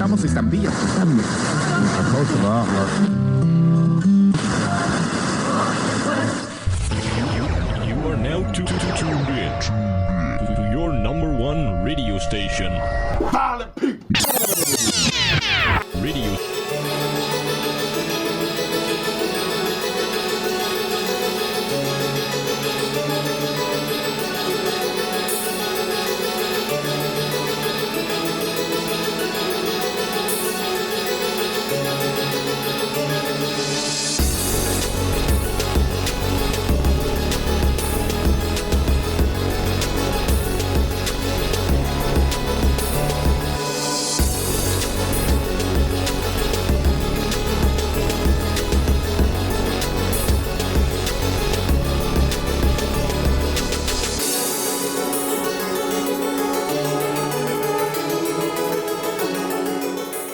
Usamos estampillas totalmente. You are now tuned in to your number one radio station. Violent people. Radio.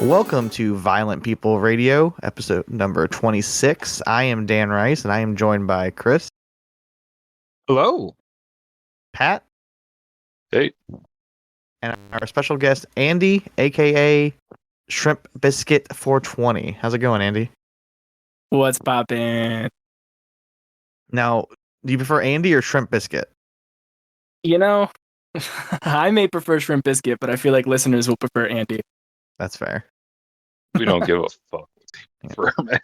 Welcome to Violent People Radio, episode number 26. I am Dan Rice, and I am joined by Chris. Hello. Pat. Hey. And our special guest, Andy, a.k.a. Shrimp Biscuit 420. How's it going, Andy? What's poppin'? Now, do you prefer Andy or Shrimp Biscuit? You know, I may prefer Shrimp Biscuit, but I feel like listeners will prefer Andy. That's fair. We don't give a fuck for man.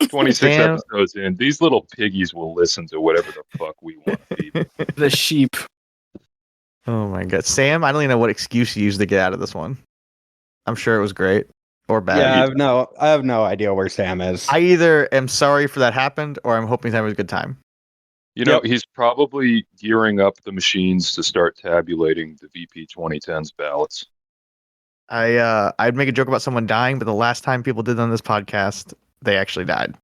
26 Damn. episodes in. These little piggies will listen to whatever the fuck we want to feed. The sheep. Oh my god. Sam, I don't even know what excuse you used to get out of this one. I'm sure it was great or bad. Yeah, I have no idea where Sam is. I either am sorry for that happened or I'm hoping he's having a good time. You know, he's probably gearing up the machines to start tabulating the VP 2010's ballots. I'd make a joke about someone dying, but the last time people did on this podcast, they actually died.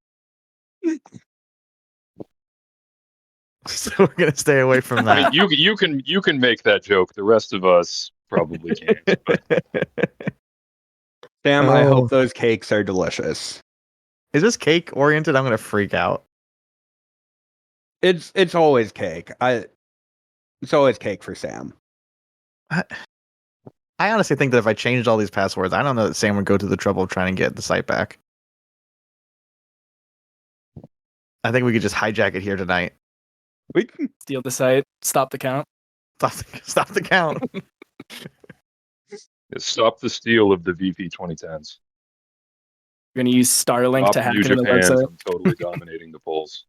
So we're gonna stay away from that. I mean, you can make that joke. The rest of us probably can't. But Sam, I hope those cakes are delicious. Is this cake oriented? I'm gonna freak out. It's always cake. It's always cake for Sam. I honestly think that if I changed all these passwords, I don't know that Sam would go to the trouble of trying to get the site back. I think we could just hijack it here tonight. We can Steal the site. Stop the count. Stop the count. stop the steal of the VP 2010s. We're going to use Starlink Stop to hack New into the Japan website. from totally dominating the polls.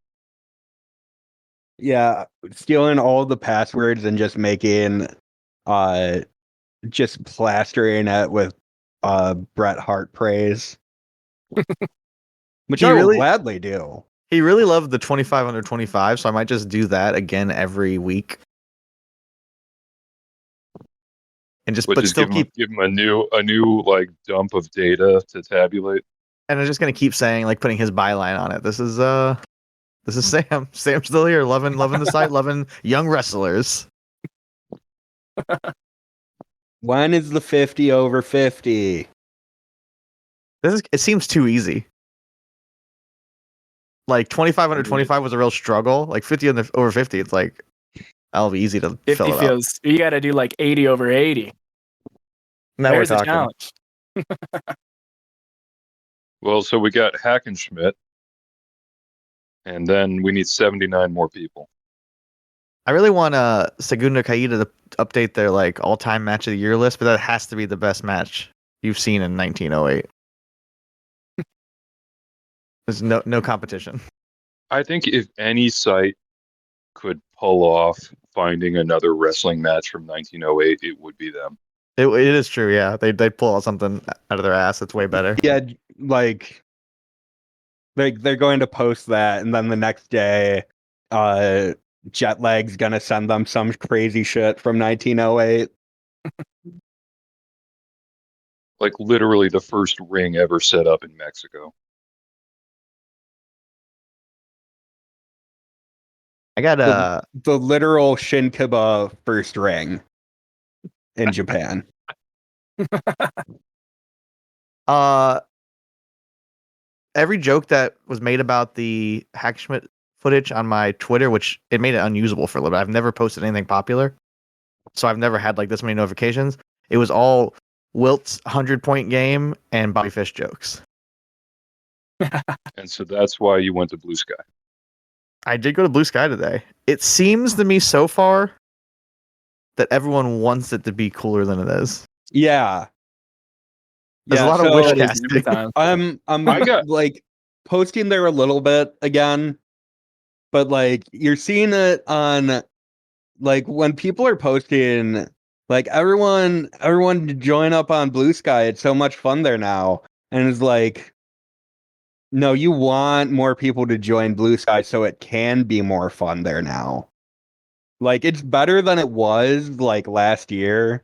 Yeah, stealing all the passwords and just making just plastering it with Bret Hart praise. Which He I will really- gladly do. He really loved the 25 under 25, so I might just do that again every week. And just But just still give him a new like dump of data to tabulate. and I'm just gonna keep saying, like, putting his byline on it. This is Sam. Sam's still here, loving the site, loving young wrestlers. When is the 50 over 50? It seems too easy. Like 25 under 25 was a real struggle. Like 50 over 50, it's like that'll be easy to 50 fill it up. feels. You got to do like 80 over 80. Now There's we're a talking. challenge. Well, so we got Hackenschmidt, and then we need 79 more people. I really want Segunda Caída to update their like all-time match of the year list, but that has to be the best match you've seen in 1908. There's no competition. I think if any site could pull off finding another wrestling match from 1908, it would be them. It is true, yeah. They pull out something out of their ass that's way better. Yeah, like they're going to post that, and then the next day, Jetlag's gonna send them some crazy shit from 1908. Like literally the first ring ever set up in Mexico. I got The literal Shinkiba first ring in Japan. every joke that was made about the Hackschmidt footage on my Twitter, which it made it unusable for a little bit. I've never posted anything popular, so I've never had like this many notifications. It was all Wilt's 100-point game, and Bobby Fish jokes. And so that's why you went to Blue Sky. I did go to Blue Sky today. It seems to me so far that everyone wants it to be cooler than it is. Yeah. There's a lot so of wish That is casting. every time. I'm I got- like posting there a little bit again, but like you're seeing it on like when people are posting, like everyone join up on Blue Sky. It's so much fun there now. And it's like, no, you want more people to join Blue Sky so it can be more fun there now. Like it's better than it was like last year,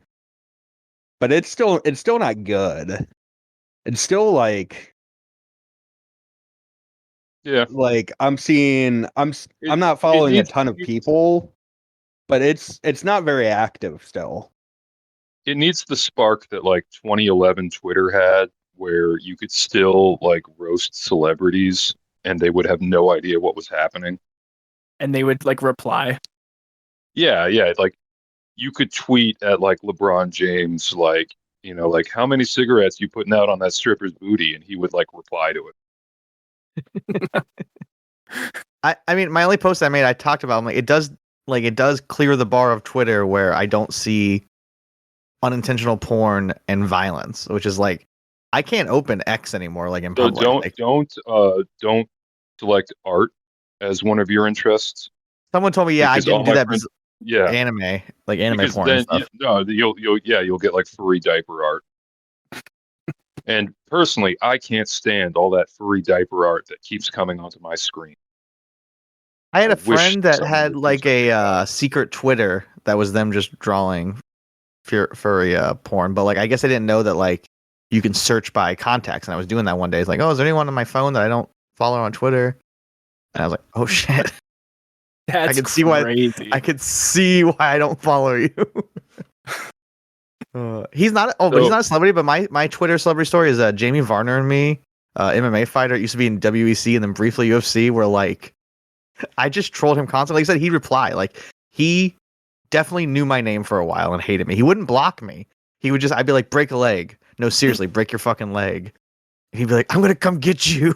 but it's still not good. It's still like Yeah. I'm not following a ton of people, but it's not very active still. It needs the spark that like 2011 Twitter had, where you could still like roast celebrities and they would have no idea what was happening. And they would like reply. Yeah, yeah. Like you could tweet at like LeBron James, like, like how many cigarettes you putting out on that stripper's booty, and he would like reply to it. I mean, my only post I made, I talked about, I'm like, it does clear the bar of Twitter where I don't see unintentional porn and violence, which is like, I can't open X anymore, like in So public. don't select art as one of your interests. Someone told me, yeah, I Because all didn't do my that friends- because Yeah, anime, like anime because porn then and stuff. you'll get like furry diaper art. And personally, I can't stand all that furry diaper art that keeps coming onto my screen. I had I a wish friend that someone had would do like something about a it. secret Twitter that was them just drawing furry porn, but like I guess I didn't know that like you can search by contacts, and I was doing that one day. It's like, oh, is there anyone on my phone that I don't follow on Twitter? And I was like, oh shit. That's I could see why crazy. I could see why I don't follow you. He's not. Oh, but he's not a celebrity. But my Twitter celebrity story is Jamie Varner and me, MMA fighter. Used to be in WEC and then briefly UFC. Where like I just trolled him constantly. Like I said, he'd reply. Like he definitely knew my name for a while and hated me. He wouldn't block me. He would just. I'd be like, break a leg. No, seriously, break your fucking leg. And he'd be like, I'm gonna come get you.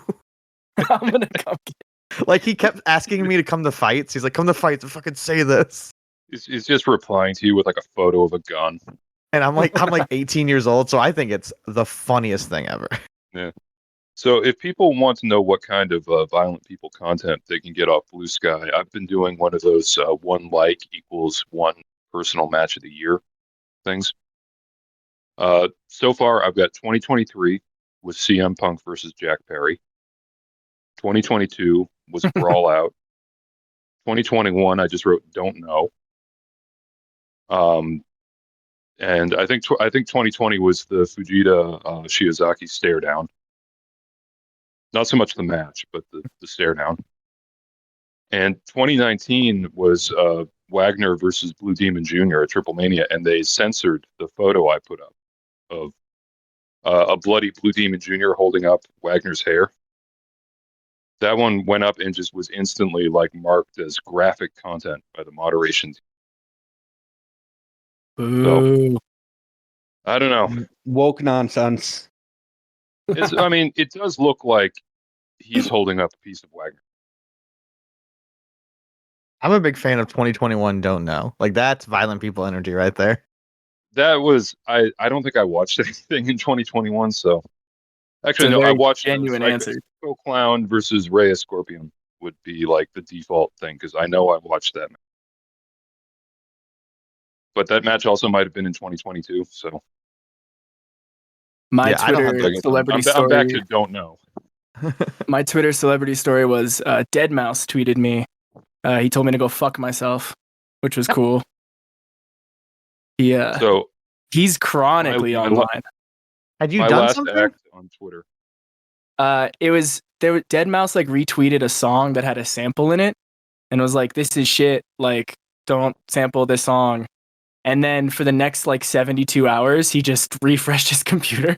I'm gonna come get Like he kept asking me to come to fights. He's like, come to fights and fucking say this. It's just replying to you with like a photo of a gun. And I'm like 18 years old, so I think it's the funniest thing ever. Yeah. So if people want to know what kind of violent people content they can get off Blue Sky, I've been doing one of those one like equals one personal match of the year things. So far, I've got 2023 was CM Punk versus Jack Perry. 2022 was Brawl Out. 2021, I just wrote Don't Know. And I think 2020 was the Fujita Shiozaki stare down. Not so much the match, but the stare down. And 2019 was Wagner versus Blue Demon Jr. at Triple Mania, and they censored the photo I put up of a bloody Blue Demon Jr. holding up Wagner's hair. That one went up and just was instantly like marked as graphic content by the moderation team. Boo. I don't know. Woke nonsense. I mean, it does look like he's holding up a piece of Wagner. I'm a big fan of 2021 Don't Know. Like that's violent people energy right there. That was I don't think I watched anything in 2021, so actually It's a no, I very watched genuine answer. Psycho Clown versus Rhea Scorpion would be like the default thing because I know I watched that match. But that match also might have been in 2022, so My Yeah, I don't have Twitter the- celebrity I'm back story. to don't know. My Twitter celebrity story was Deadmau5 tweeted me. He told me to go fuck myself, which was cool. Yeah, So he's chronically my online. Had you my done last something? act on Twitter. It was there. Deadmau5 like retweeted a song that had a sample in it, and was like, "This is shit. Like, don't sample this song." And then for the next like 72 hours, he just refreshed his computer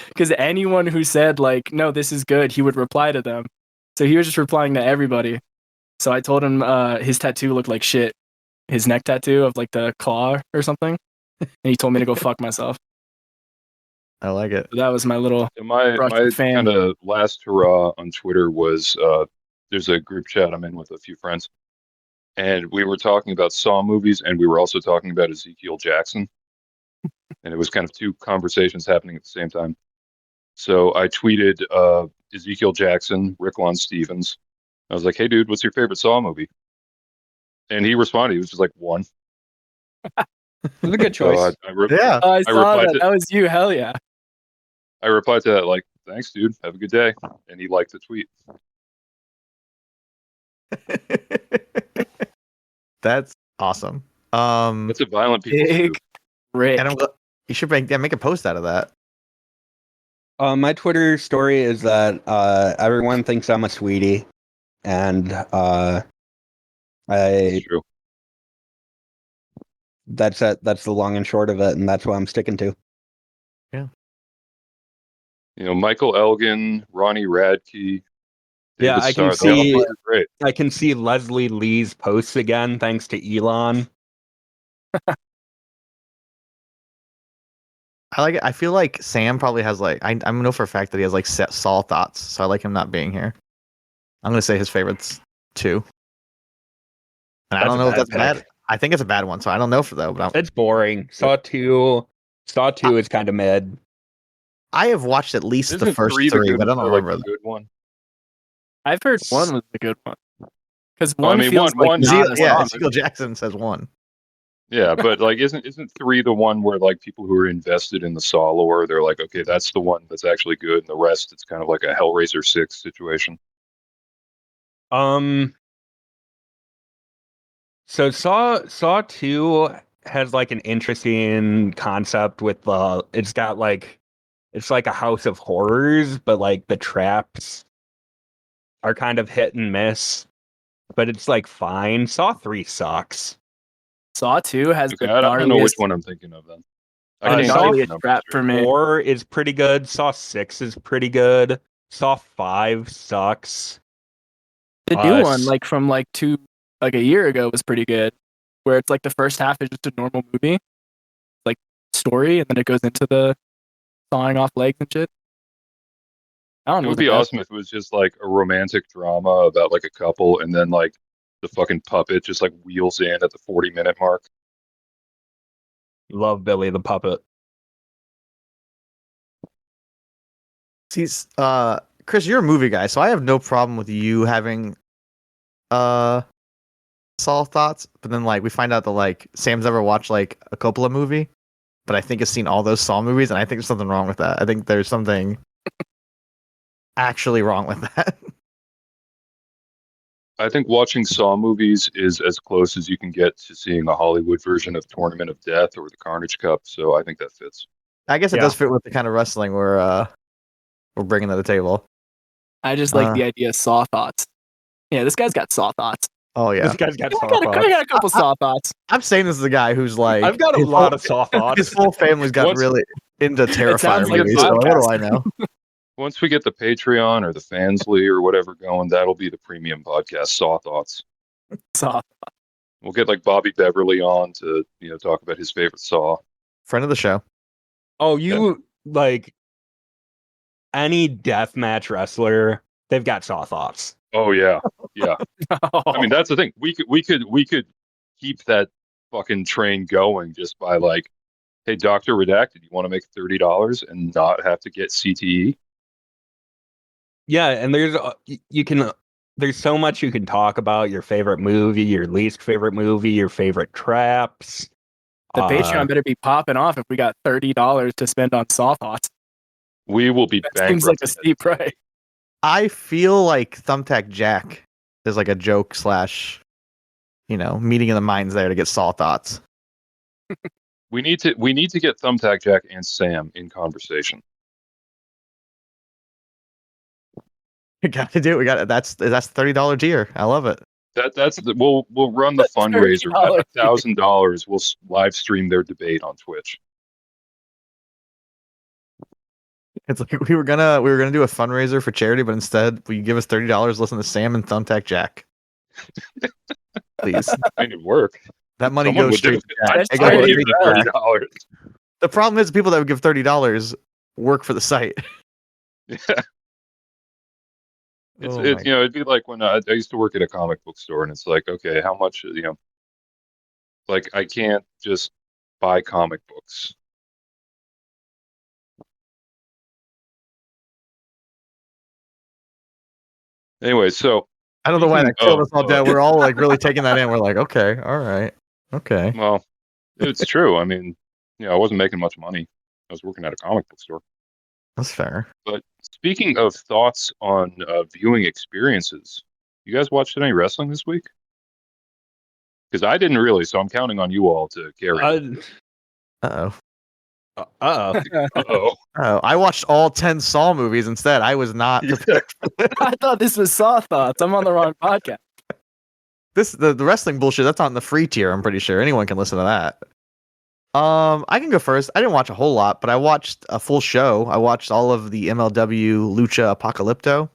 because anyone who said like, "No, this is good," he would reply to them. So he was just replying to everybody. So I told him his tattoo looked like shit, his neck tattoo of like the claw or something, and he told me to go fuck myself. I like it. So that was my little And my brush with fame. kind of last hurrah on Twitter was there's a group chat I'm in with a few friends, and we were talking about Saw movies, and we were also talking about Ezekiel Jackson, and it was kind of two conversations happening at the same time. So I tweeted Ezekiel Jackson, Rick Lon Stevens. I was like, "Hey, dude, what's your favorite Saw movie?" And he responded. He was just like, "One." It's a good So choice. Yeah. Oh, I saw replied that. to- That was you. Hell yeah. I replied to that like, "Thanks, dude. Have a good day." And he liked the tweet. That's awesome. That's a violent people do. Big Rick. And you should make a post out of that. My Twitter story is that everyone thinks I'm a sweetie, and It's true. that's it. That's the long and short of it, and that's what I'm sticking to. You know, Michael Elgin, Ronnie Radke. Yeah, David I can Starr, they all see- are great. I can see Leslie Lee's posts again, thanks to Elon. I like it. I feel like Sam probably has like I know for a fact that he has like set Saw thoughts, so I like him not being here. I'm gonna say his favorites too. And I That's don't a know if bad that's bad. pick. I think it's a bad one, so I don't know for though. But It's boring. Saw 2 is kind of mid. I have watched at least the Isn't first three the three, good, but I don't like, remember. the good one? I've heard one was a good one. Because Well, I one mean, feels one- like one- not a Yeah, Saw Ezekiel Jackson says one. Yeah, but like, isn't 3 the one where like people who are invested in the Saw lore, they're like, okay, that's the one that's actually good, and the rest it's kind of like a Hellraiser 6 situation. So Saw 2 has like an interesting concept with it's got like it's like a house of horrors, but like the traps are kind of hit and miss. But it's like fine. Saw 3 sucks. Saw 2 has Okay, the I don't know which gnarliest, one I'm thinking of then. Uh, the Saw say gnarliest numbers trap here. for me. 4 is pretty good. Saw 6 is pretty good. Saw 5 sucks. The new Uh, one, like from like a year ago, was pretty good. Where it's like the first half is just a normal movie, like story, and then it goes into the sawing off legs and shit. That one It would wasn't be bad. awesome if it was just like a romantic drama about like a couple, and then like the fucking puppet just like wheels in at the 40-minute mark. Love Billy the Puppet. See, Chris, you're a movie guy, so I have no problem with you having Saw thoughts. But then like we find out that like Sam's ever watched like a Coppola movie, but I think has seen all those Saw movies, and I think there's something wrong with that. I think there's something actually wrong with that. I think watching Saw movies is as close as you can get to seeing a Hollywood version of Tournament of Death or the Carnage Cup, so I think that fits. I guess it Yeah. does fit with the kind of wrestling we're bringing to the table. I just like the idea of Saw thoughts. Yeah, this guy's got Saw thoughts. Oh yeah, This guy's got I Saw got thoughts. a couple Saw thoughts. I'm saying this is a guy who's like I've got a his lot whole- of Saw His thoughts. whole family's got What's- really into Terrifier sounds like a movies. So what do podcast. I know? Once we get the Patreon or the Fansly or whatever going, that'll be the premium podcast, Saw Thoughts. Saw. We'll get like Bobby Beverly on to, talk about his favorite Saw. Friend of the show. Oh, you like any deathmatch wrestler, they've got Saw thoughts. Oh yeah. Yeah. I mean, that's the thing. We could keep that fucking train going just by like, hey, Dr. Redacted, you want to make $30 and not have to get CTE? Yeah, and there's so much you can talk about, your favorite movie, your least favorite movie, your favorite traps. The Patreon better be popping off if we got $30 to spend on Saw thoughts. We will be That bankrupt. seems like a steep price. I feel like Thumbtack Jack is like a joke slash, meeting of the minds there to get Saw thoughts. We need to get Thumbtack Jack and Sam in conversation. We got to do it. We got it. That's $30 tier. I love it. We'll run the fundraiser. $30 $1,000. We'll live stream their debate on Twitch. It's like we were gonna do a fundraiser for charity, but instead, will you give us $30? Listen to Sam and Thumbtack Jack, please. I mean, it'd work. That money Someone goes would do straight it. to Jack. I'd It That's goes still charity give straight the to Jack. $30. The problem is the people that would give $30 work for the site. Yeah. Oh It's my- you know, it'd be like when I used to work at a comic book store, and it's like, okay, how much, like I can't just buy comic books. Anyway, so I don't know why that speaking killed of, us all dead. We're all like really taking that in. We're like, okay, all right, okay. well, it's true. I mean, I wasn't making much money. I was working at a comic book store. That's fair. But speaking of thoughts on viewing experiences, you guys watched any wrestling this week? Because I didn't really, so I'm counting on you all to carry. Uh-oh. Uh-oh. Uh-oh. Oh, I watched all 10 Saw movies instead. I was not prepared. I thought this was Saw Thoughts. I'm on the wrong podcast. The wrestling bullshit, that's on the free tier, I'm pretty sure. Anyone can listen to that. I can go first. I didn't watch a whole lot, but I watched a full show. I watched all of the MLW Lucha Apocalypto.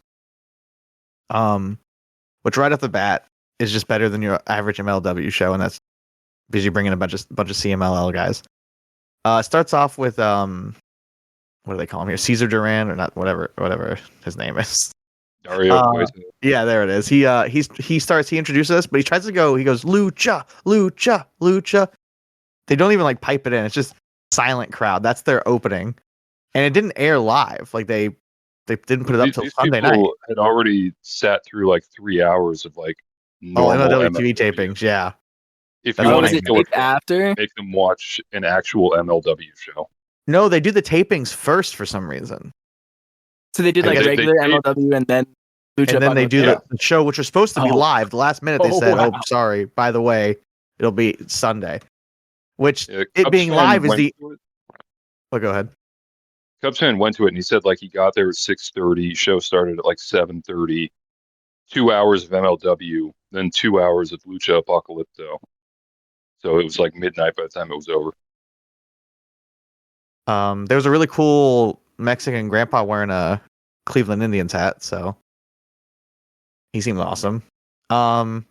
Which right off the bat is just better than your average MLW show, and that's because you bring in a bunch of CMLL guys. It starts off with what do they call him here? Caesar Duran or not? Whatever his name is. Dario Cueto. Yeah, there it is. He introduces us, but he tries to go. He goes lucha, lucha, lucha. They don't even like pipe it in. It's just silent crowd. That's their opening, and it didn't air live. Like they didn't put it up till These Sunday people night. had already sat through like 3 hours of like Oh, normal MLW MLW. TV tapings. Yeah, If That's you what want I to meant. kill it, After? make them watch an actual MLW show. no, they do the tapings first for some reason, So they did I like guess regular they- MLW and then Lucha and then they do Apocalypse. the show, which was supposed to be Oh. live. The last minute they Oh, said, wow. "Oh, sorry, by the way, it'll be Sunday." Which Yeah, it Cubs being fan live is went the. to it. Oh, go ahead. Cubs fan went to it and he said like he got there at 6:30. Show started at like 7:30. 2 hours of MLW, then 2 hours of Lucha Apocalypto. So it was like midnight by the time it was over. There was a really cool Mexican grandpa wearing a Cleveland Indians hat, so he seemed awesome. The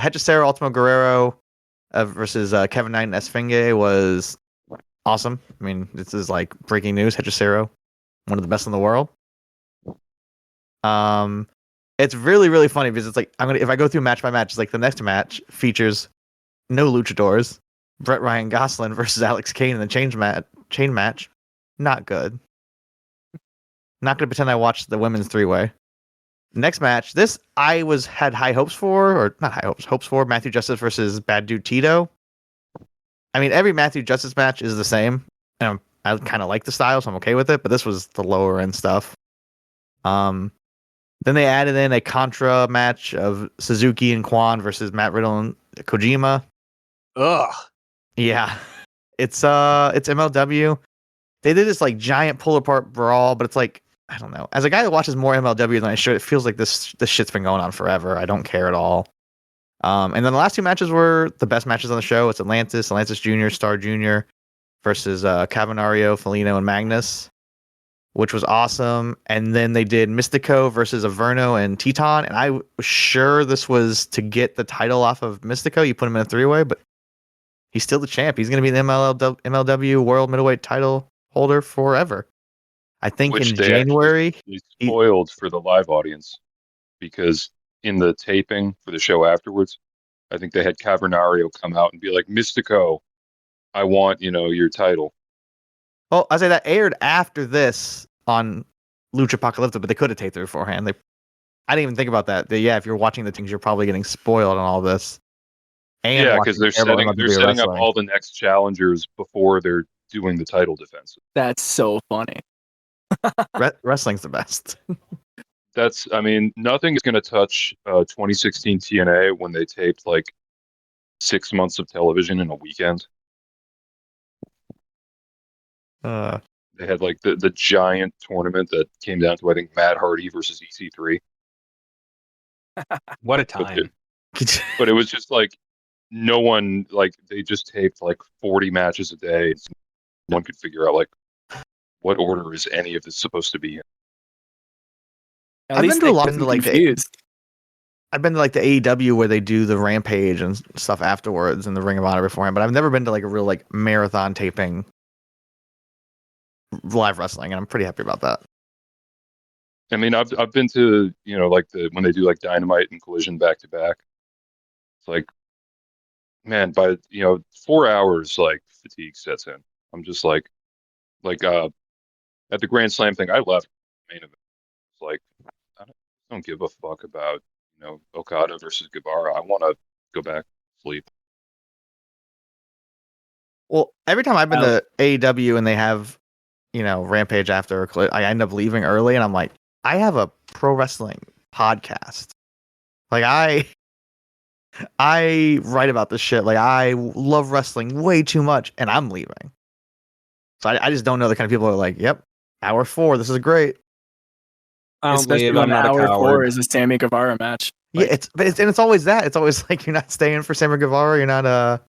Hechicero Ultimo Guerrero versus Kevin Knight and Esfinge was awesome. I mean, this is like breaking news. Hechicero, one of the best in the world. It's really, really funny because it's like if I go through match by match, it's like the next match features no luchadors. Brett Ryan Gosselin versus Alex Kane in the chain match. Not good. Not gonna pretend I watched the women's 3-way. Next match, this I had high hopes for, or not hopes for Matthew Justice versus Bad Dude Tito. I mean, every Matthew Justice match is the same, and I kind of like the style, so I'm okay with it. But this was the lower end stuff. Then they added in a Contra match of Suzuki and Kwan versus Matt Riddle and Kojima. Ugh. Yeah, it's MLW. They did this like giant pull apart brawl, but it's like I don't know. As a guy that watches more MLW than I should, it feels like this shit's been going on forever. I don't care at all. And then the last two matches were the best matches on the show. It's Atlantis Jr., Star Jr. versus Cavanario, Felino, and Magnus, which was awesome. And then they did Mystico versus Averno and Teton. And I was sure this was to get the title off of Mystico. You put him in a 3-way, but he's still the champ. He's going to be the MLW World Middleweight title holder forever. I think Which in they January. actually spoiled for the live audience because in the taping for the show afterwards, I think they had Cavernario come out and be like, Mystico, I want, your title. Well, I say that aired after this on Lucha Apocalypto, but they could have taped it beforehand. I didn't even think about that. If you're watching the things, you're probably getting spoiled on all this. And Yeah, because they're setting up wrestling. all the next challengers before they're doing the title defense. That's so funny. Wrestling's the best. Nothing is going to touch 2016 TNA when they taped like 6 months of television in a weekend. They had like the giant tournament that came down to, I think, Matt Hardy versus EC3. What a time. But it was just like no one, like they just taped like 40 matches a day. No one could figure out like what order is any of this supposed to be in. At I've least been to a they lot kept of me like confused. I've been to like the AEW where they do the Rampage and stuff afterwards and the Ring of Honor beforehand, but I've never been to like a real like marathon taping live wrestling, and I'm pretty happy about that. I mean, I've been to, you know, like when they do like Dynamite and Collision back to back. It's like, man, by, you know, 4 hours, like fatigue sets in. I'm just like at the Grand Slam thing, I left the main event. It's like, I don't give a fuck about, you know, Okada versus Guevara. I want to go back to sleep. Well, every time I've been to AEW and they have, you know, Rampage after, I end up leaving early, and I'm like, I have a pro wrestling podcast. Like I write about this shit. Like I love wrestling way too much, and I'm leaving. So I just don't know the kind of people who are like, yep, hour 4, this is great. I don't Especially believe when I'm not a hour 4 coward. is a Sammy Guevara match. Yeah, it's always that. It's always like you're not staying for Sammy Guevara. You're not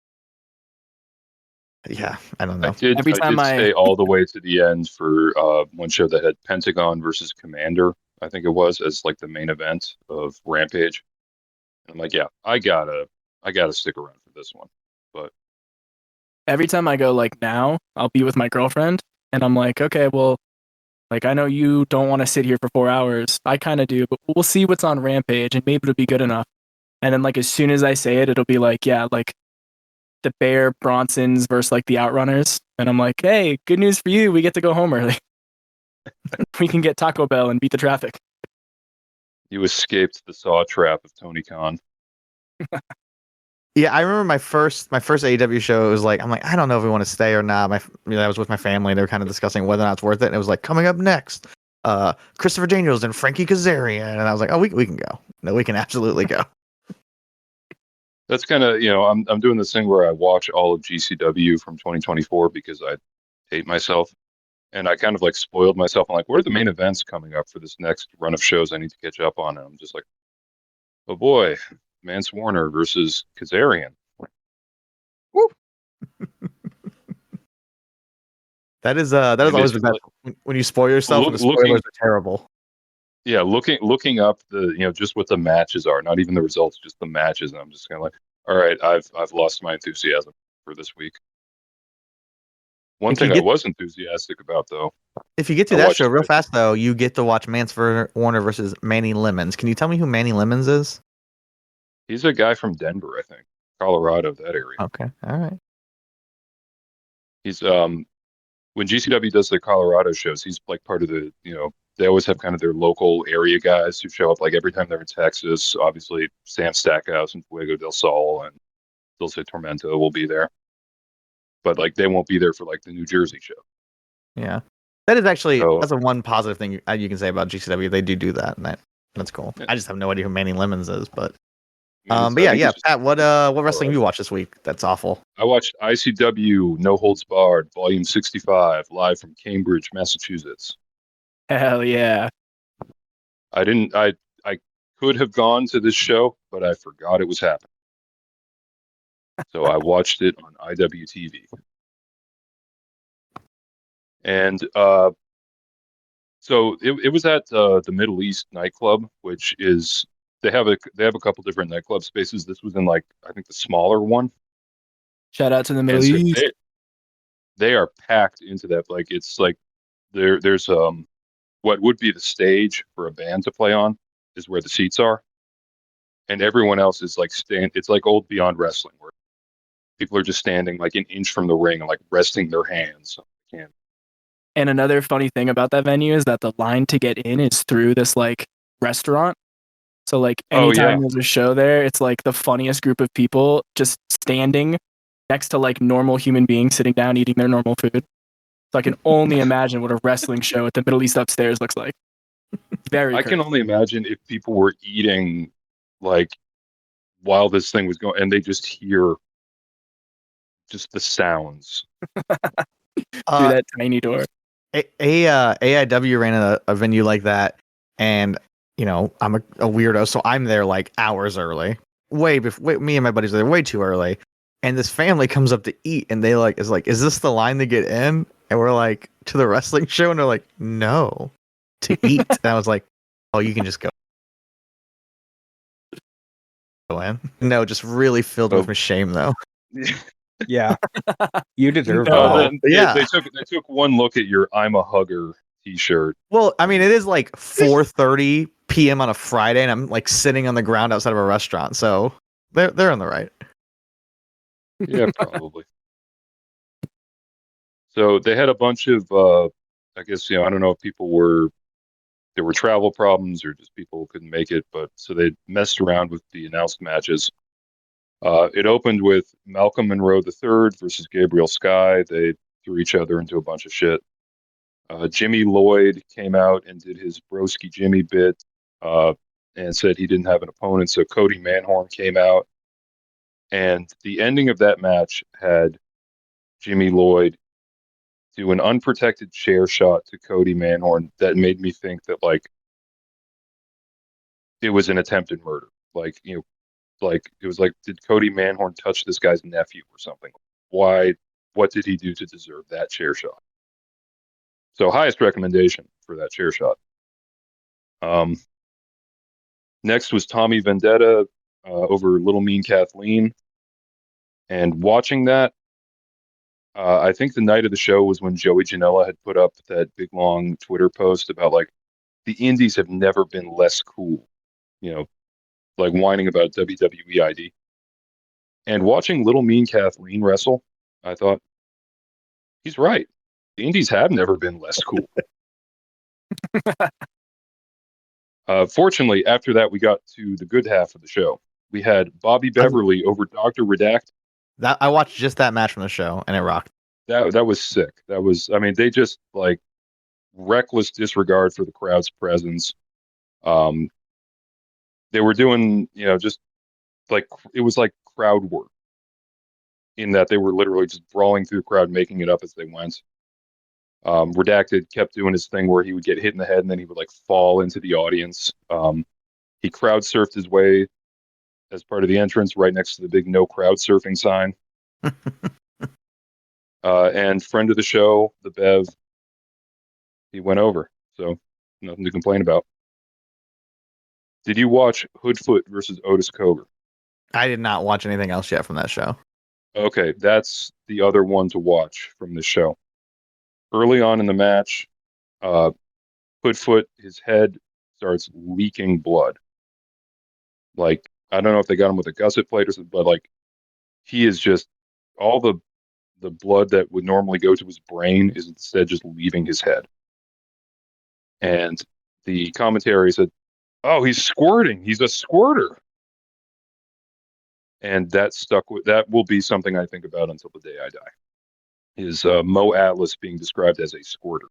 Yeah, I don't know. I did stay all the way to the end for one show that had Pentagon versus Commander, I think it was, as like the main event of Rampage. And I'm like, yeah, I gotta stick around for this one. But every time I go like now, I'll be with my girlfriend, and I'm like, okay, well, like I know you don't want to sit here for 4 hours. I kind of do, but we'll see what's on Rampage, and maybe it'll be good enough. And then like as soon as I say it, it'll be like, yeah, like the Bear Bronsons versus like the Outrunners, and I'm like, hey, good news for you, we get to go home early. We can get Taco Bell and beat the traffic. you escaped the saw trap of Tony Khan. Yeah, I remember my first AEW show. It was like, I'm like, I don't know if we want to stay or not. I was with my family. They were kind of discussing whether or not it's worth it. And it was like, coming up next, Christopher Daniels and Frankie Kazarian. And I was like, oh, we can go. No, we can absolutely go. That's kind of, you know, I'm doing this thing where I watch all of GCW from 2024 because I hate myself. And I kind of like spoiled myself. I'm like, what are the main events coming up for this next run of shows I need to catch up on? And I'm just like, oh boy, Mance Warner versus Kazarian. Woo. That is always the best when you spoil yourself. And the spoilers are terrible. Yeah, looking up the, you know, just what the matches are, not even the results, just the matches, and I'm just kind of like, all right, I've lost my enthusiasm for this week. One thing I was enthusiastic about, though. If you get to that show real fast, though, you get to watch Mance Warner versus Manny Lemons. Can you tell me who Manny Lemons is? He's a guy from Denver, I think, Colorado, that area. Okay, all right. He's when GCW does the Colorado shows, he's like part of the, you know, they always have kind of their local area guys who show up like every time they're in Texas. Obviously, Sam Stackhouse and Fuego del Sol and Dulce Tormento will be there. But like they won't be there for like the New Jersey show. Yeah. That is actually that's a one positive thing you can say about GCW. They do that, and that's cool. Yeah. I just have no idea who Manny Lemons is, but yeah. Pat, what wrestling you watched this week? That's awful. I watched ICW No Holds Barred, Volume 65, live from Cambridge, Massachusetts. Hell yeah! I could have gone to this show, but I forgot it was happening. So I watched it on IWTV. And so it was at the Middle East nightclub, which is they have a couple different nightclub spaces. This was in like I think the smaller one. Shout out to the Middle East. They are packed into that. Like it's like there's what would be the stage for a band to play on is where the seats are, and everyone else is like it's like old Beyond Wrestling where people are just standing like an inch from the ring and like resting their hands. And another funny thing about that venue is that the line to get in is through this like restaurant. So like anytime there's a show there, it's like the funniest group of people just standing next to like normal human beings sitting down eating their normal food. So I can only imagine what a wrestling show at the Middle East upstairs looks like. Very. I can only imagine if people were eating like while this thing was going, and they just hear just the sounds through that tiny door. AIW ran a venue like that, and you know I'm a weirdo, so I'm there like hours early. Way before me and my buddies are there way too early, and this family comes up to eat, and they is this the line to get in? And we're like, to the wrestling show, and they're like, no, to eat. And I was like, oh, you can just go in. No, just really filled with shame though. Yeah, you deserve No. that. Then yeah. they took one look at your "I'm a hugger" T-shirt. Well, I mean, it is like 4:30 p.m. on a Friday, and I'm like sitting on the ground outside of a restaurant, so they're on the right. Yeah, probably. So they had a bunch of, I guess, I don't know if there were travel problems or just people couldn't make it, but so they messed around with the announced matches. It opened with Malcolm Monroe III versus Gabriel Sky. They threw each other into a bunch of shit. Jimmy Lloyd came out and did his Broski Jimmy bit and said he didn't have an opponent. So Cody Manhorn came out. And the ending of that match had Jimmy Lloyd do an unprotected chair shot to Cody Manhorn that made me think that, like, it was an attempted murder. Like, like it was like, did Cody Manhorn touch this guy's nephew or something? Why? What did he do to deserve that chair shot? So highest recommendation for that chair shot. Next was Tommy Vendetta over Little Mean Kathleen, and watching that, I think the night of the show was when Joey Janela had put up that big long Twitter post about, like, the indies have never been less cool, like whining about WWE ID. And watching Little Mean Kathleen wrestle, I thought, he's right. The indies have never been less cool. Fortunately, after that, we got to the good half of the show. We had Bobby Beverly over Dr. Redact. That I watched just that match from the show, and it rocked. That was sick. That was, I mean, they just, like, reckless disregard for the crowd's presence. They were doing, just like, it was like crowd work in that they were literally just brawling through the crowd, making it up as they went. Redacted kept doing his thing where he would get hit in the head and then he would, like, fall into the audience. He crowd surfed his way as part of the entrance right next to the big no crowd surfing sign. And friend of the show, the Bev, he went over. So nothing to complain about. Did you watch Hoodfoot versus Otis Cogar? I did not watch anything else yet from that show. Okay, that's the other one to watch from this show. Early on in the match, Hoodfoot, his head starts leaking blood. Like, I don't know if they got him with a gusset plate or something, but, like, he is just, all the blood that would normally go to his brain is instead just leaving his head. And the commentary said, "Oh, he's squirting. He's a squirter." And that will be something I think about until the day I die. Is Mo Atlas being described as a squirter?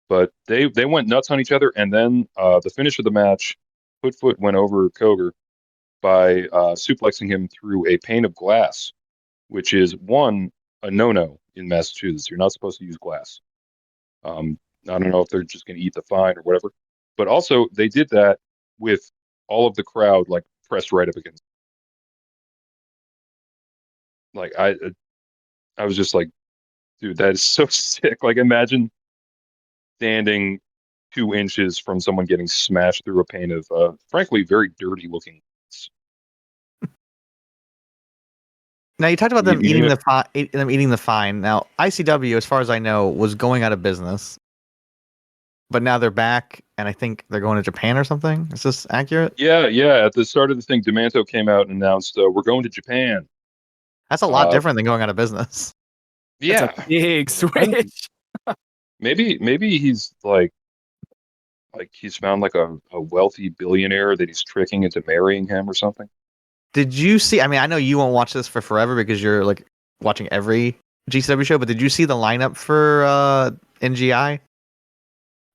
But they went nuts on each other, and then the finish of the match, Hoodfoot went over Cogar by suplexing him through a pane of glass, which is a no-no in Massachusetts. You're not supposed to use glass. I don't know if they're just going to eat the fine or whatever, but also they did that with all of the crowd, like, pressed right up against. Like, I was just like, dude, that is so sick. Like, imagine standing 2 inches from someone getting smashed through a pane of, frankly, very dirty looking. Now you talked about them You eating know- the fine. Now ICW, as far as I know, was going out of business, but now they're back, and I think they're going to Japan or something. Is this accurate? Yeah. At the start of the thing, Demanto came out and announced, "We're going to Japan." That's a lot different than going out of business. Yeah, That's a big switch. maybe he's like he's found, like, a wealthy billionaire that he's tricking into marrying him or something. Did you see? I mean, I know you won't watch this for forever because you're like watching every GCW show, but did you see the lineup for NGI?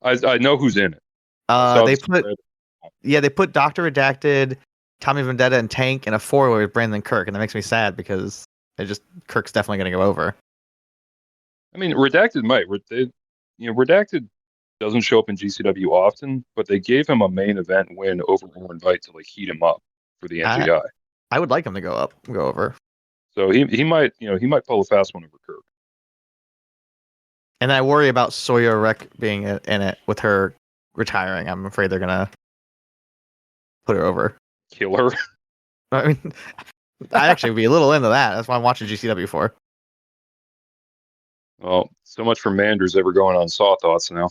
I know who's in it. I saw They the put spread. they put Dr. Redacted, Tommy Vendetta, and Tank in a four-way with Brandon Kirk, and that makes me sad because Kirk's definitely going to go over. I mean, Redacted might. Redacted doesn't show up in GCW often, but they gave him a main event win over Owen Vite to, like, heat him up for the NGI. I would like him to go over. So he might pull a fast one over Kirk. And I worry about Sawyer Wreck being in it with her retiring. I'm afraid they're gonna put her over. Kill her. I mean, I'd actually be a little into that. That's why I'm watching GCW for. Well, so much for Manders ever going on Saw Thoughts now.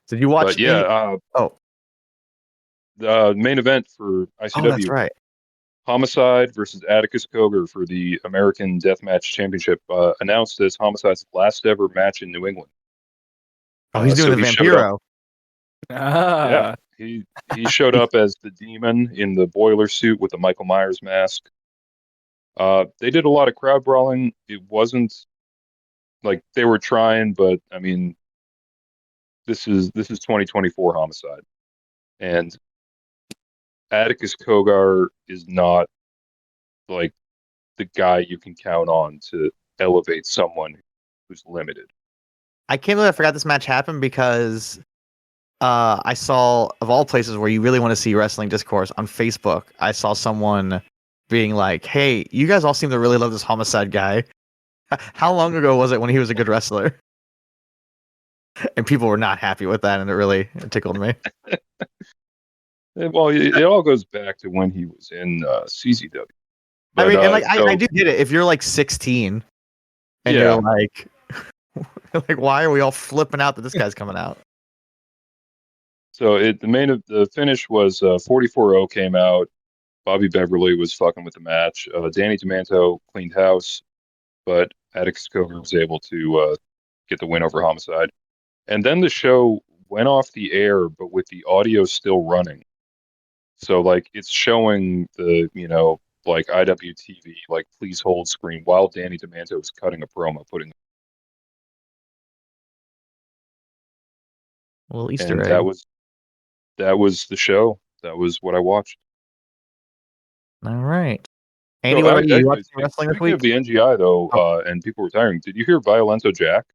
Did you watch? But yeah, Oh, the main event for oh, that's ICW, right. Homicide versus Atticus Cogar for the American Deathmatch Championship, announced as Homicide's last ever match in New England. Oh, he's doing so the he showed up. Vampiro. Yeah, he showed up as the Demon in the boiler suit with the Michael Myers mask. They did a lot of crowd brawling. It wasn't like they were trying, but I mean, this is 2024 Homicide, and Atticus Cogar is not like the guy you can count on to elevate someone who's limited. I can't believe I forgot this match happened because I saw, of all places where you really want to see wrestling discourse, on Facebook, I saw someone being like, "Hey, you guys all seem to really love this Homicide guy. How long ago was it when he was a good wrestler?" And people were not happy with that, and it really tickled me. Well, it all goes back to when he was in CZW. I But, mean, and like so, I do get it. If you're like 16 and yeah, you're like, like, why are we all flipping out that this guy's coming out? so the finish was 44-0 came out. Bobby Beverly was fucking with the match. Danny DeManto cleaned house, but Atticus Cogar was able to get the win over Homicide. And then the show went off the air, but with the audio still running. So like it's showing the, like IWTV, like please hold screen while Danny DeManto is cutting a promo, putting A little Easter and egg. that was the show. That was what I watched. All right. Andy, So what about you? You watching wrestling this speaking of week? the NGI though, Oh. and people retiring, did you hear Violento Jack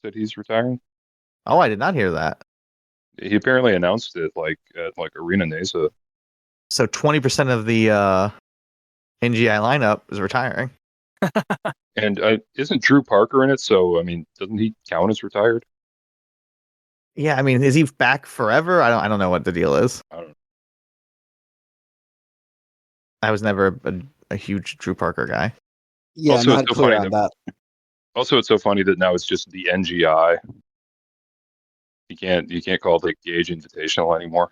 said he's retiring? Oh, I did not hear that. He apparently announced it like at like Arena Nesa. So 20% of the NGI lineup is retiring. And isn't Drew Parker in it? So I mean, doesn't he count as retired? Yeah, I mean, is he back forever? I don't know what the deal is. I don't know. I was never a huge Drew Parker guy. Yeah, Also, it's not so clear funny on that. Also, it's so funny that now it's just the NGI. You can't call it the Gage Invitational anymore.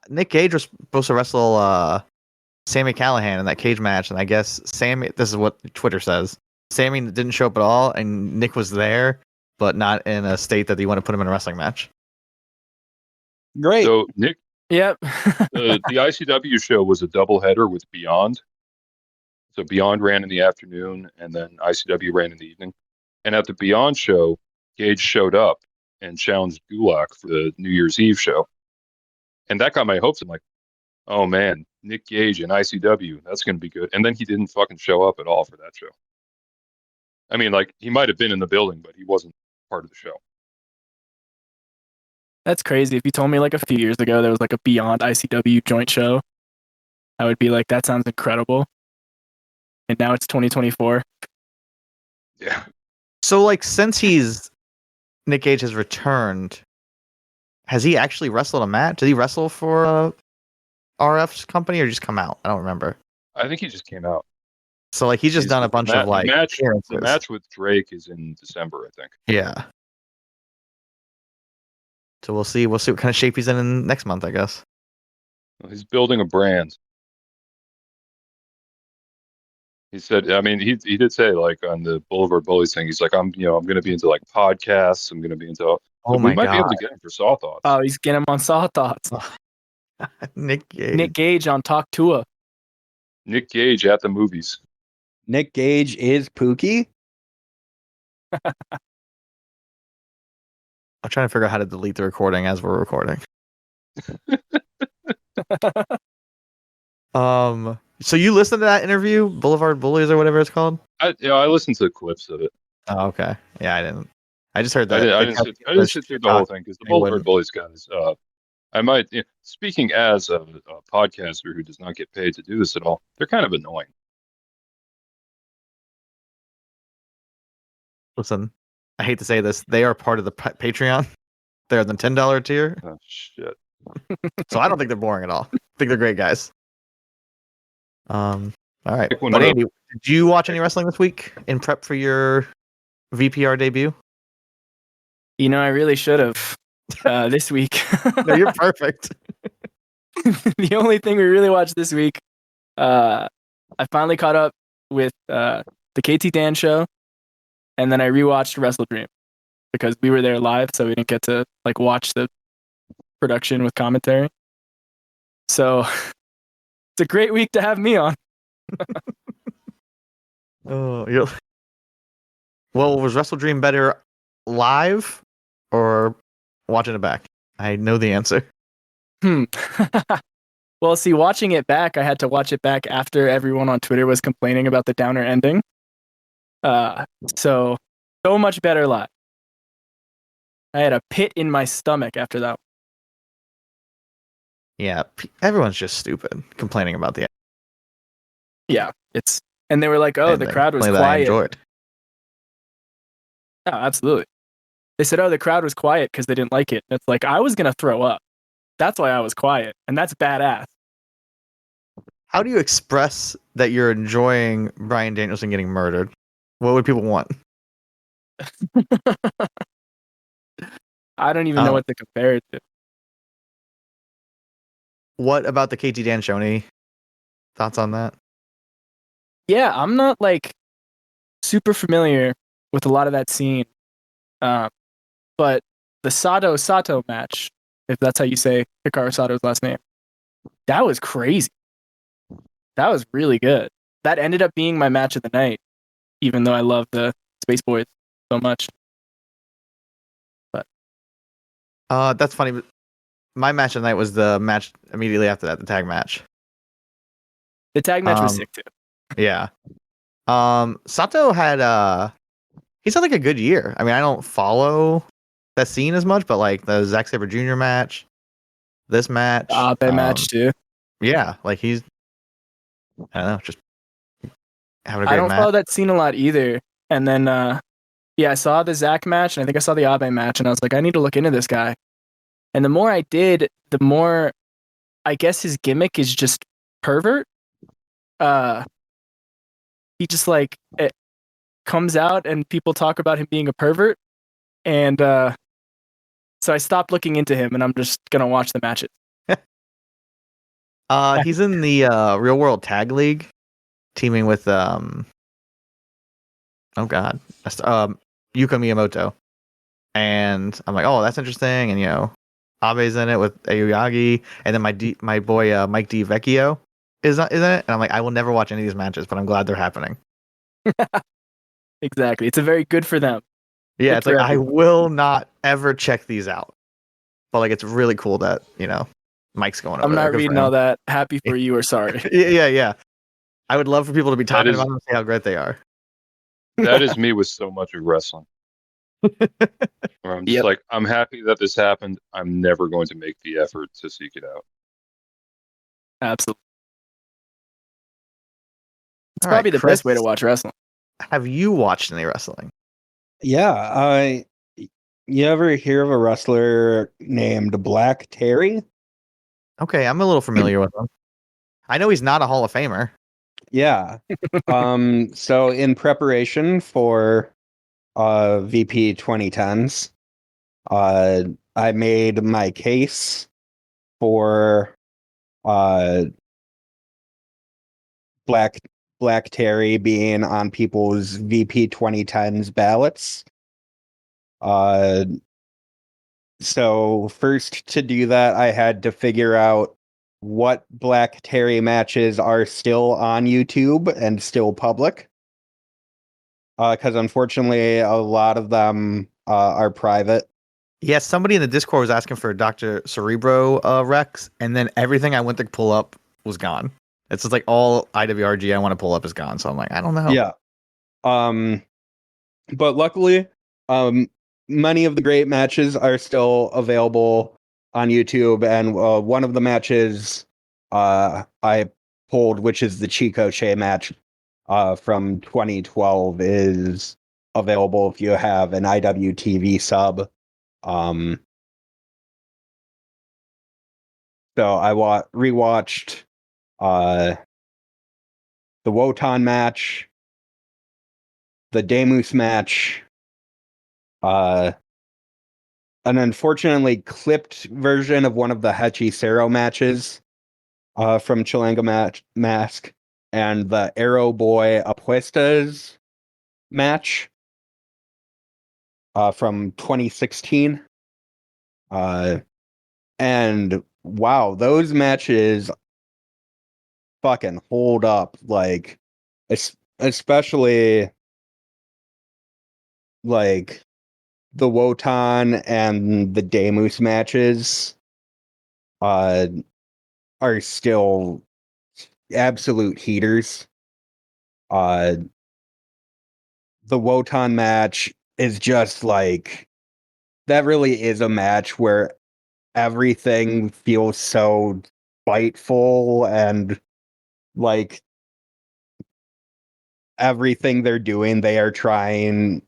Nick Gage was supposed to wrestle Sammy Callahan in that cage match, and I guess Sammy. This is what Twitter says. Sammy didn't show up at all, and Nick was there, but not in a state that you want to put him in a wrestling match. Great. So Nick, Yep. the ICW show was a doubleheader with Beyond. So Beyond ran in the afternoon, and then ICW ran in the evening. And at the Beyond show, Gage showed up and challenged Gulak for the New Year's Eve show, and that got my hopes. I'm like, oh man, Nick Gage in ICW, that's going to be good. And then he didn't fucking show up at all for that show. I mean, like he might have been in the building, but he wasn't part of the show. That's crazy. If you told me like a few years ago there was like a Beyond ICW joint show, I would be like, that sounds incredible. And now it's 2024. Yeah. So, like, since Nick Gage has returned, has he actually wrestled a match? Did he wrestle for RF's company or just come out? I don't remember. I think he just came out. So, like, he's just done a bunch of like the appearances. match with Drake is in December, I think. Yeah. So we'll see. We'll see what kind of shape he's in next month, I guess. Well, he's building a brand. He said, I mean, he did say like on the Boulevard Bullies thing, he's like, I'm going to be into like podcasts. I'm going to be into. Oh So my we might be god, able to get him for Saw Thoughts. Oh, he's getting him on Saw Thoughts. Nick Gage. Nick Gage on Talk Tua. Nick Gage at the movies. Nick Gage is Pookie. I'm trying to figure out how to delete the recording as we're recording. So you listened to that interview, Boulevard Bullies or whatever it's called? I listened to clips of it. Oh, okay. Yeah, I didn't. I just heard that. I didn't sit through the whole thing because the Boulevard Bullies guys. I might, speaking as a podcaster who does not get paid to do this at all, they're kind of annoying. Listen, I hate to say this, they are part of the Patreon. They're in the $10 tier. Oh shit. So I don't think they're boring at all. I think they're great guys. All right. Pick one But of Andy, did you watch any wrestling this week in prep for your VPR debut? You know, I really should have this week. No, you're perfect. The only thing we really watched this week, I finally caught up with the KT Dan show, and then I rewatched Wrestle Dream because we were there live, so we didn't get to like watch the production with commentary. So it's a great week to have me on. Well, was Wrestle Dream better live or watching it back? I know the answer. Well, see, watching it back, I had to watch it back after everyone on Twitter was complaining about the downer ending. So much better live. I had a pit in my stomach after that. Yeah, everyone's just stupid complaining about the Yeah, and they were like, "Oh, the ending. crowd was Play that I quiet." enjoyed. Oh, absolutely. They said, "Oh, the crowd was quiet because they didn't like it." And it's like, I was gonna throw up. That's why I was quiet, and that's badass. How do you express that you're enjoying Bryan Danielson getting murdered? What would people want? I don't even know what to compare it to. What about the KT Dan show? Any thoughts on that? Yeah, I'm not like super familiar with a lot of that scene, but the Sato match, if that's how you say Hikaru Sato's last name, that was crazy. That was really good. That ended up being my match of the night, even though I love the Space Boys so much. But That's funny. But my match of the night was the match immediately after that, the tag match. the tag match was sick too. Yeah. Sato had he's had like a good year. I mean, I don't follow that scene as much, but like the Zack Sabre Jr. match, this match, That match too. Yeah, like he's, I don't know, just having a great I don't match. follow that scene a lot either. And then, I saw the Zack match, and I think I saw the Abe match, and I was like, I need to look into this guy. And the more I did, the more, I guess his gimmick is just pervert. He just like it comes out, and people talk about him being a pervert, and so I stopped looking into him, and I'm just gonna watch the matches. He's in the Real World Tag League, teaming with oh god, Yuka Miyamoto, and I'm like, oh, that's interesting, and Abe's in it with Aoyagi, and then my boy Mike DiVecchio is in it, and I'm like, I will never watch any of these matches, but I'm glad they're happening. Exactly, it's a very good for them. Yeah, Good it's like for I everyone. will not ever check these out, but like it's really cool that Mike's going over I'm there. not Good for reading him. all that. Happy for you or sorry. Yeah. I would love for people to be talking is- about them and say how great they are. That is me with so much of wrestling. Where I'm just Yep. like, I'm happy that this happened. I'm never going to make the effort to seek it out. Absolutely. It's All right, probably the Chris, best way to watch wrestling. Have you watched any wrestling? Yeah, you ever hear of a wrestler named Black Terry? Okay, I'm a little familiar with him. I know he's not a Hall of Famer. Yeah. So in preparation for VP 2010s, I made my case for Black Terry being on people's VP 2010s ballots. So first to do that, I had to figure out what Black Terry matches are still on YouTube and still public. Because unfortunately, a lot of them are private. Yeah, somebody in the Discord was asking for Dr. Cerebro Rex, and then everything I went to pull up was gone. It's just like all IWRG I want to pull up is gone. So I'm like, I don't know. Yeah. But luckily, many of the great matches are still available on YouTube, and one of the matches I pulled, which is the Chico Che match from 2012, is available if you have an IWTV sub. So I rewatched the Wotan match, the Demus match, an unfortunately clipped version of one of the Hechicero matches from Chilanga Mask, and the Arrow Boy Apuestas match from 2016. And wow, those matches fucking hold up. Like, especially like the Wotan and the Demus matches are still absolute heaters. The Wotan match is just like, that really is a match where everything feels so spiteful, and like everything they're doing, they are trying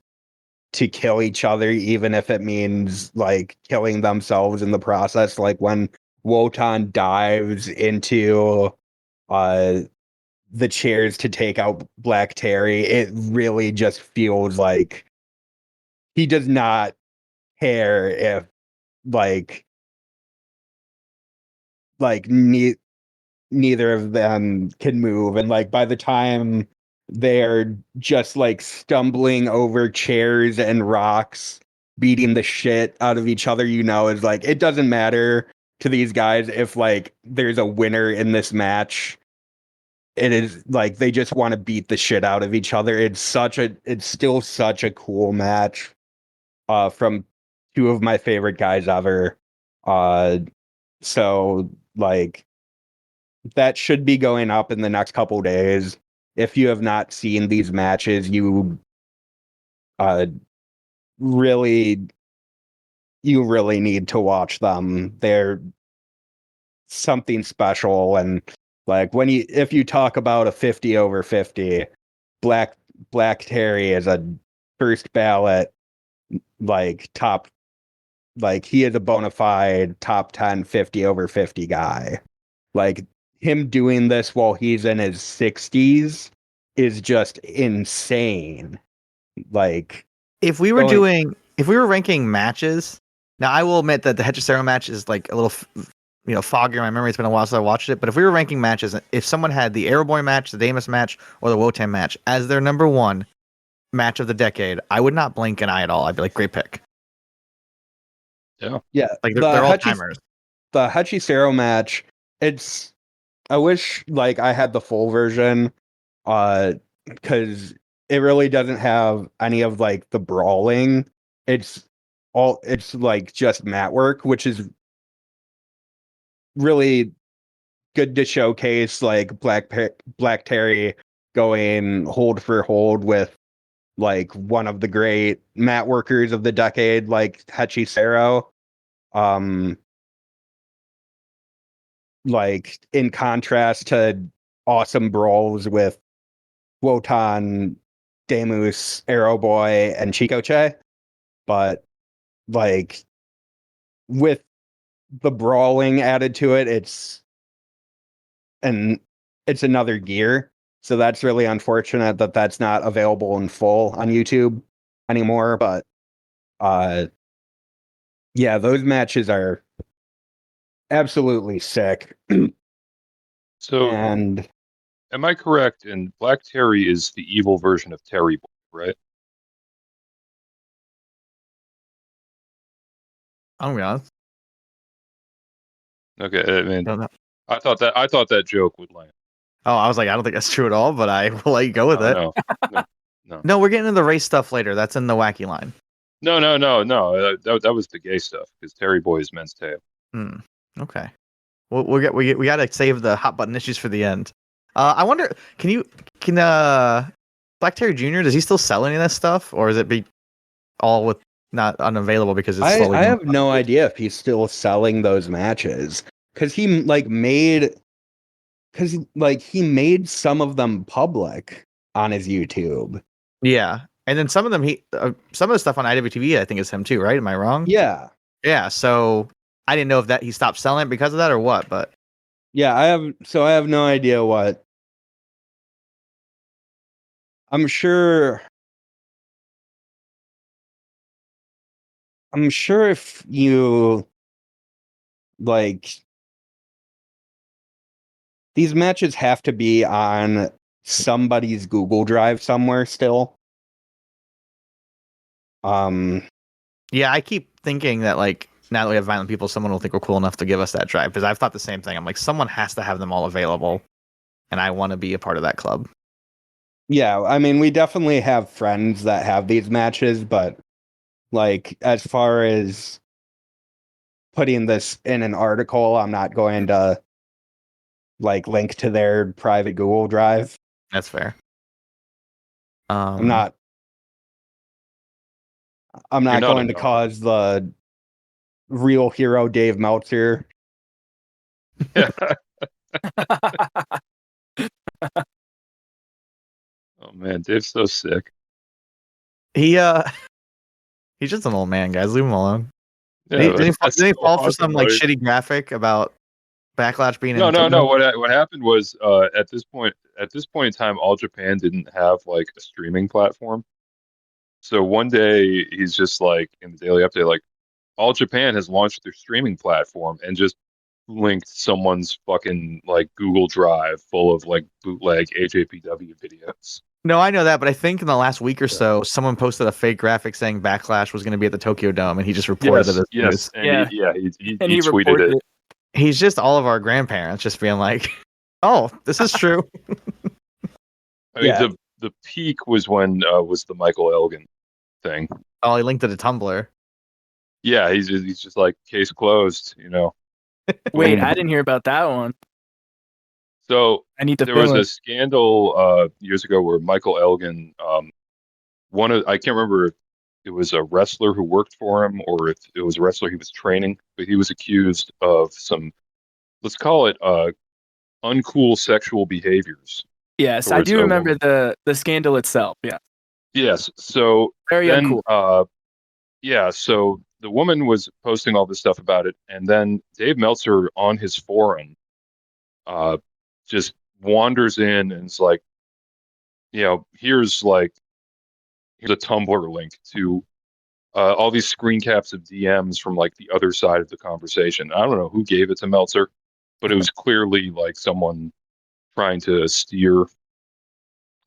to kill each other, even if it means like killing themselves in the process. Like when Wotan dives into the chairs to take out Black Terry, it really just feels like he does not care if like neither of them can move. And like by the time they're just like stumbling over chairs and rocks, beating the shit out of each other, is like, it doesn't matter to these guys if like there's a winner in this match. It is like they just want to beat the shit out of each other. It's still such a cool match from two of my favorite guys ever. So like that should be going up in the next couple days. If you have not seen these matches, you really need to watch them. They're something special. And like if you talk about a 50 over 50, Black Terry is a first ballot, like top, like he is a bona fide top 10 50 over 50 guy. Like him doing this while he's in his 60s is just insane. Like if we were ranking matches, now I will admit that the Hechicero match is like a little foggy in my memory. It's been a while since I watched it. But if we were ranking matches, if someone had the Arrow Boy match, the Demus match, or the Wotan match as their number one match of the decade, I would not blink an eye at all. I'd be like, great pick. Yeah, like they're all timers. The Hechicero match, I wish like I had the full version, because it really doesn't have any of like the brawling. It's like just mat work, which is really good to showcase like Black Terry going hold for hold with like one of the great mat workers of the decade, like Hechicero. Like in contrast to awesome brawls with Wotan, Demus, Arrow Boy, and Chicoche. But like with the brawling added to it, it's another gear. So that's really unfortunate that that's not available in full on YouTube anymore. But yeah, those matches are absolutely sick. So, and am I correct? And Black Terry is the evil version of Terry Boy, right? I'm gonna be honest. Okay, I mean, Don't know. I thought that joke would land. Oh, I was like, I don't think that's true at all, but I will let you go with it. No. No, we're getting into the race stuff later. That's in the wacky line. No. That was the gay stuff because Terry Boy is men's tale. Okay. We got to save the hot button issues for the end. I wonder, can Black Terry Jr., does he still sell any of that stuff, or is it be all with not unavailable because it's slowly? I have no idea if he's still selling those matches, because he made some of them public on his YouTube. Yeah, and then some of them some of the stuff on IWTV I think is him too, right? Am I wrong? Yeah. Yeah. So I didn't know if that he stopped selling it because of that or what, but Yeah, I have no idea what. I'm sure if you like these matches have to be on somebody's Google Drive somewhere still. yeah, I keep thinking that like now that we have violent people, someone will think we're cool enough to give us that drive because I've thought the same thing. I'm like, someone has to have them all available, and I want to be a part of that club. Yeah, I mean, we definitely have friends that have these matches, but like as far as putting this in an article, I'm not going to like link to their private Google Drive. That's fair. I'm not You're not going to alone. cause the real hero Dave Meltzer. Oh man, Dave's so sick. He's just an old man, guys. Leave him alone. Yeah, Did he that's fall so for some awesome, like like- shitty graphic about Backlash being No, in no, Tokyo? no. What happened was at this point in time, All Japan didn't have like a streaming platform. So one day he's just like in the daily update, like All Japan has launched their streaming platform and just linked someone's fucking like Google Drive full of like bootleg AJPW videos. No, I know that, but I think in the last week or so, someone posted a fake graphic saying Backlash was going to be at the Tokyo Dome, and he just reported it as news. And Yeah. he And he tweeted reported it. it. He's just all of our grandparents just being like, "Oh, this is true." I mean, the peak was when was the Michael Elgin thing. Oh, he linked it to Tumblr. Yeah, he's just like case closed, you know. Wait, I didn't hear about that one. So I need to there was fill a in. scandal years ago where Michael Elgin, I can't remember if it was a wrestler who worked for him or if it was a wrestler he was training, but he was accused of some, let's call it uncool sexual behaviors Yes, I towards do a remember woman. the scandal itself. Yeah, Yes. So very then, uncool. yeah, so the woman was posting all this stuff about it, and then Dave Meltzer on his forum uh, just wanders in and is like, you know, here's a Tumblr link to all these screen caps of DMs from like the other side of the conversation. I don't know who gave it to Meltzer, but it was clearly like someone trying to steer,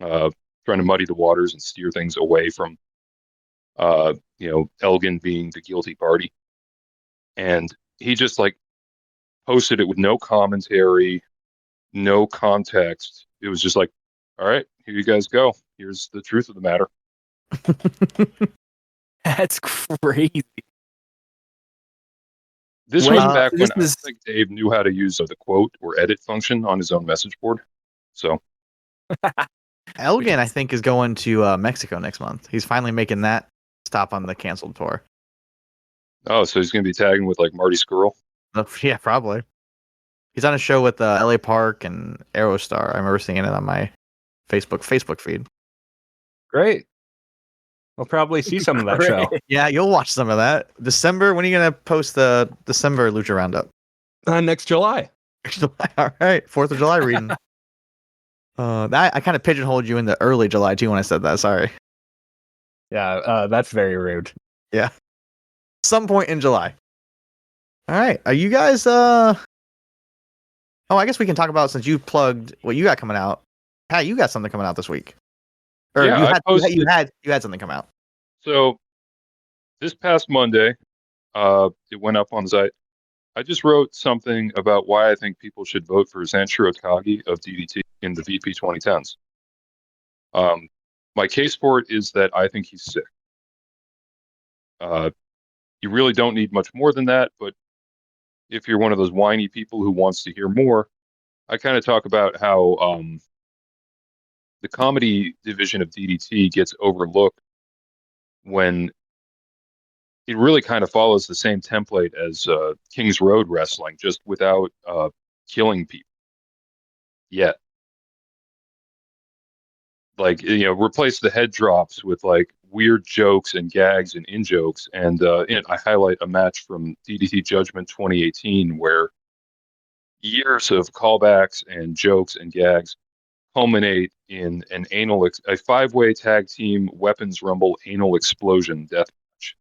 trying to muddy the waters and steer things away from, Elgin being the guilty party. And he just like posted it with no commentary, no context. It was just like, all right, here you guys go. Here's the truth of the matter. That's crazy. This When- was back this when is- I think Dave knew how to use the quote or edit function on his own message board. So Elgin, I think, is going to Mexico next month. He's finally making that stop on the canceled tour. so he's going to be tagging with like Marty Skrull. Yeah, probably. He's on a show with LA Park and Aerostar. I remember seeing it on my Facebook feed. Great. We'll probably see some of that show Yeah, you'll watch some of that. December. When are you gonna post the December Lucha Roundup? next July. All right, 4th of July reading. I kind of pigeonholed you into early July too when I said that. Sorry. Yeah, that's very rude. Yeah. Some point in July. All right. Are you guys Oh, I guess we can talk about since you plugged what you got coming out. Pat, you got something coming out this week. Or Yeah, I posted- you had something come out. So this past Monday, it went up on the site. I just wrote something about why I think people should vote for Sanshiro Takagi of DDT in the VP 2010s. My case for it is that I think he's sick. You really don't need much more than that, but if you're one of those whiny people who wants to hear more, I kind of talk about how the comedy division of DDT gets overlooked when it really kind of follows the same template as King's Road Wrestling, just without killing people yet. like, replace the head drops with like weird jokes and gags and in jokes. And I highlight a match from DDT Judgment 2018 where years of callbacks and jokes and gags culminate in a five-way tag team weapons rumble anal explosion death match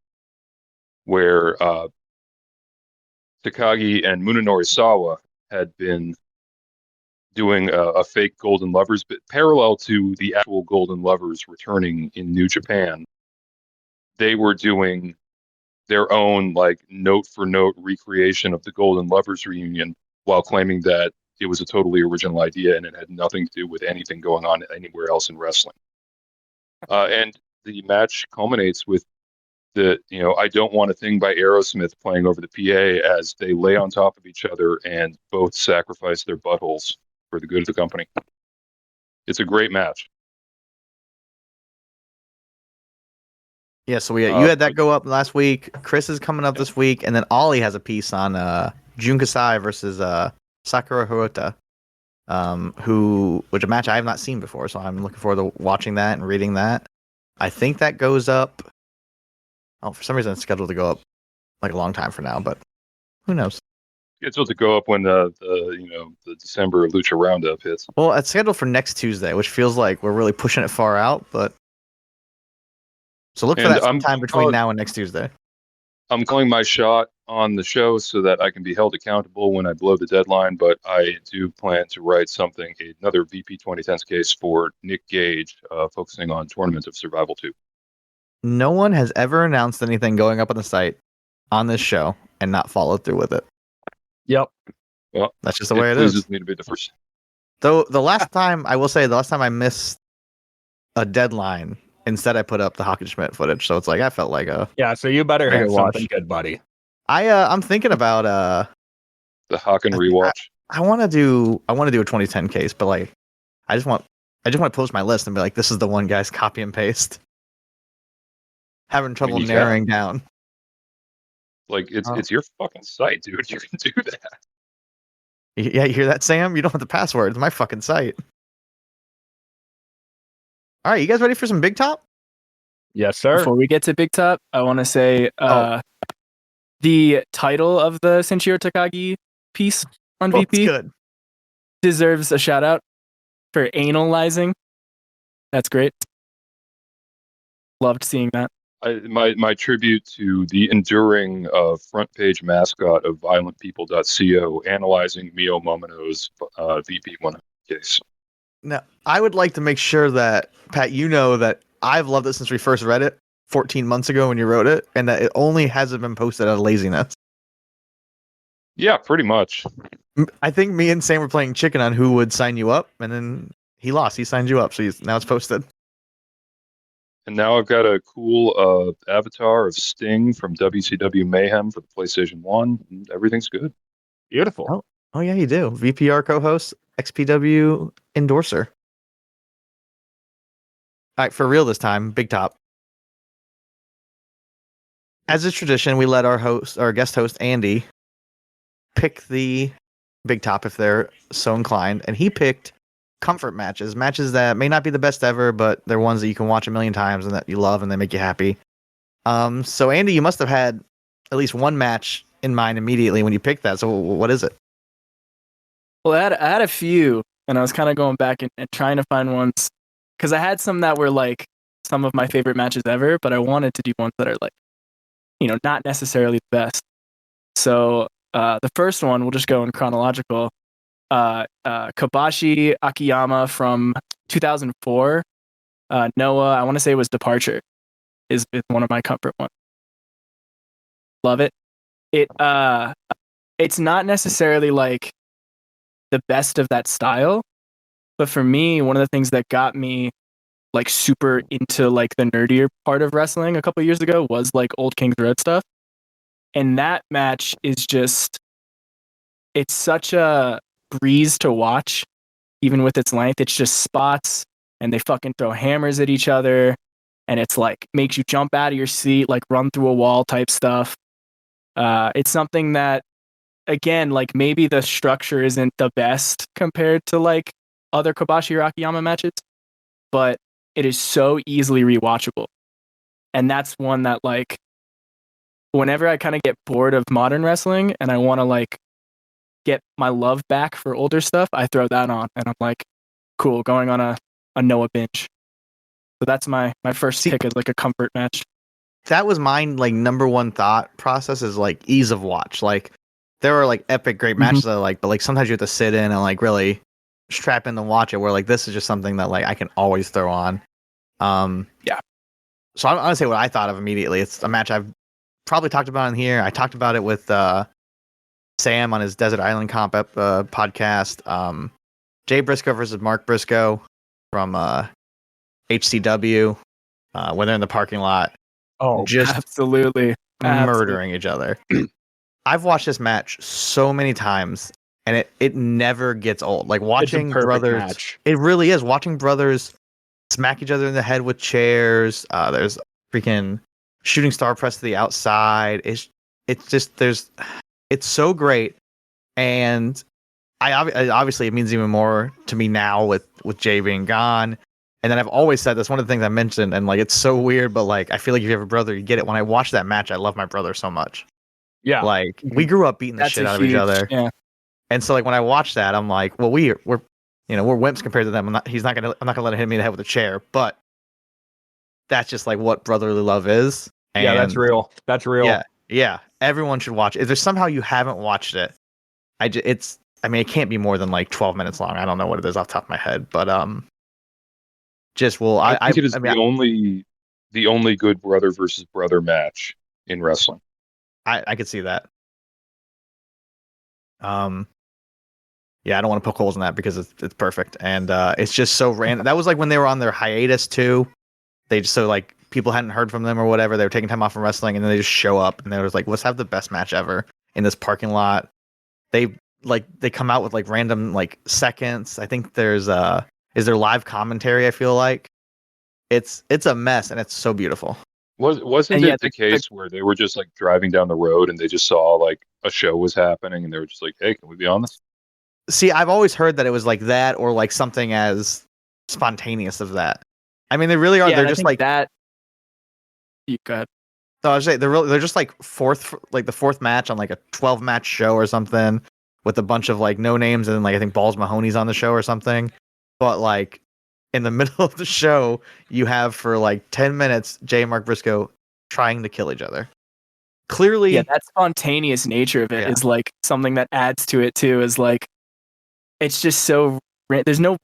where Takagi and Munenori Sawa had been doing a fake Golden Lovers bit parallel to the actual Golden Lovers returning in New Japan. They were doing their own like note for note recreation of the Golden Lovers reunion while claiming that it was a totally original idea and it had nothing to do with anything going on anywhere else in wrestling. And the match culminates with the I Don't Want a Thing by Aerosmith playing over the PA as they lay on top of each other and both sacrifice their buttholes for the good of the company. It's a great match. Yeah, so you had that go up last week. Chris is coming up this week, and then Ollie has a piece on Jun Kasai versus Sakura Hirota, which a match I have not seen before, so I'm looking forward to watching that and reading that. I think that goes up. Oh, for some reason it's scheduled to go up like a long time from now, but who knows? It's supposed to go up when the December Lucha Roundup hits. Well, it's scheduled for next Tuesday, which feels like we're really pushing it far out, but so look for that sometime between now and next Tuesday. I'm calling my shot on the show so that I can be held accountable when I blow the deadline, but I do plan to write another VP 2010s case for Nick Gage, focusing on Tournament of Survival 2. No one has ever announced anything going up on the site on this show and not followed through with it. Yep. Well, that's just the way it is. It pleases me to be the first. Though the last time I missed a deadline, instead I put up the Hockenschmidt footage, so it's like I felt like a so you better have something good, buddy. I'm thinking about the Hocken rewatch. I want to do a 2010 case, but like I just want to post my list and be like, this is the one, guys, copy and paste. Having trouble narrowing down. Like it's your fucking site, dude. You can do that. Yeah, you hear that, Sam? You don't have the password. It's my fucking site. All right, you guys ready for some Big Top? Yes, sir. Before we get to Big Top, I want to say the title of the Senshiro Takagi piece on VP good. Deserves a shout out for analyzing. That's great. Loved seeing that. My tribute to the enduring front page mascot of violentpeople.co analyzing Mio Momino's VP1 case. Now, I would like to make sure that, Pat, you know that I've loved it since we first read it 14 months ago when you wrote it, and that it only hasn't been posted out of laziness. Yeah, pretty much. I think me and Sam were playing chicken on who would sign you up, and then he lost. He signed you up, so now it's posted. And now I've got a cool avatar of Sting from WCW Mayhem for the PlayStation 1. And everything's good. Beautiful. Oh, yeah, you do. VPR co-host, XPW endorser. All right, for real this time, Big Top. As is tradition, we let our guest host, Andy, pick the Big Top if they're so inclined. And he picked comfort matches that may not be the best ever, but they're ones that you can watch a million times and that you love and they make you happy. So Andy, you must have had at least one match in mind immediately when you picked that. So what is it? Well, I had a few, and I was kind of going back and trying to find ones because I had some that were like some of my favorite matches ever, but I wanted to do ones that are like, not necessarily the best. So the first one, we'll just go in chronological. Kobashi Akiyama from 2004. Noah, I want to say it was Departure, is one of my comfort ones. Love it. It's not necessarily like the best of that style, but for me, one of the things that got me like super into like the nerdier part of wrestling a couple years ago was like old Kings Road stuff. And that match is just, it's such a breeze to watch, even with its length. It's just spots and they fucking throw hammers at each other, and it's like makes you jump out of your seat, like run through a wall type stuff. It's something that, again, like maybe the structure isn't the best compared to like other Kobashi or Akiyama matches, but it is so easily rewatchable. And that's one that, like, whenever I kind of get bored of modern wrestling and I want to, like, get my love back for older stuff, I throw that on and I'm like, cool, going on a Noah binge. So that's my first pick as like a comfort match. That was mine, like, number one thought process is like ease of watch. Like, there are like epic great matches I like, but like sometimes you have to sit in and like really strap in and watch it, where like this is just something that like I can always throw on. Yeah. So I'm gonna say what I thought of immediately. It's a match I've probably talked about in here. I talked about it with Sam on his Desert Island Comp podcast. Jay Briscoe versus Mark Briscoe from HCW when they're in the parking lot. Oh, just absolutely murdering each other. I've watched this match so many times, and it never gets old. Like watching brothers, match. it really is. Watching brothers smack each other in the head with chairs. There's freaking shooting star press to the outside. It's so great, and obviously it means even more to me now with Jay being gone. And then I've always said this, one of the things I mentioned, and like it's so weird, but like I feel like if you have a brother, you get it. When I watch that match, I love my brother so much. Yeah. Like we grew up beating the shit out of each other. Yeah. And so like when I watch that, I'm like, well, we're wimps compared to them. I'm not gonna let him hit me in the head with a chair, but that's just like what brotherly love is. And yeah, that's real. That's real. Yeah. Everyone should watch it. If there's somehow you haven't watched it, it can't be more than like 12 minutes long. I don't know what it is off the top of my head, but I think it is the only good brother versus brother match in wrestling. I could see that. Yeah, I don't want to poke holes in that because it's perfect, and it's just so random. That was like when they were on their hiatus too. They just, so like people hadn't heard from them or whatever. They were taking time off from wrestling, and then they just show up, and they was like, "Let's have the best match ever in this parking lot." They come out with like random like seconds. I think there's is there live commentary. I feel like it's a mess, and it's so beautiful. Wasn't it the case where they were just like driving down the road and they just saw like a show was happening and they were just like, "Hey, can we be on this?" See, I've always heard that it was like that, or like something as spontaneous as that. I mean, they really are. Yeah, they're just like that. You got. No, I was saying they're just like the fourth match on like a 12 match show or something, with a bunch of like no names, and then like I think Balls Mahoney's on the show or something. But like in the middle of the show, you have for like 10 minutes Jay and Mark Briscoe trying to kill each other. Clearly, yeah, that spontaneous nature of it is like something that adds to it too. Is like it's just so there's no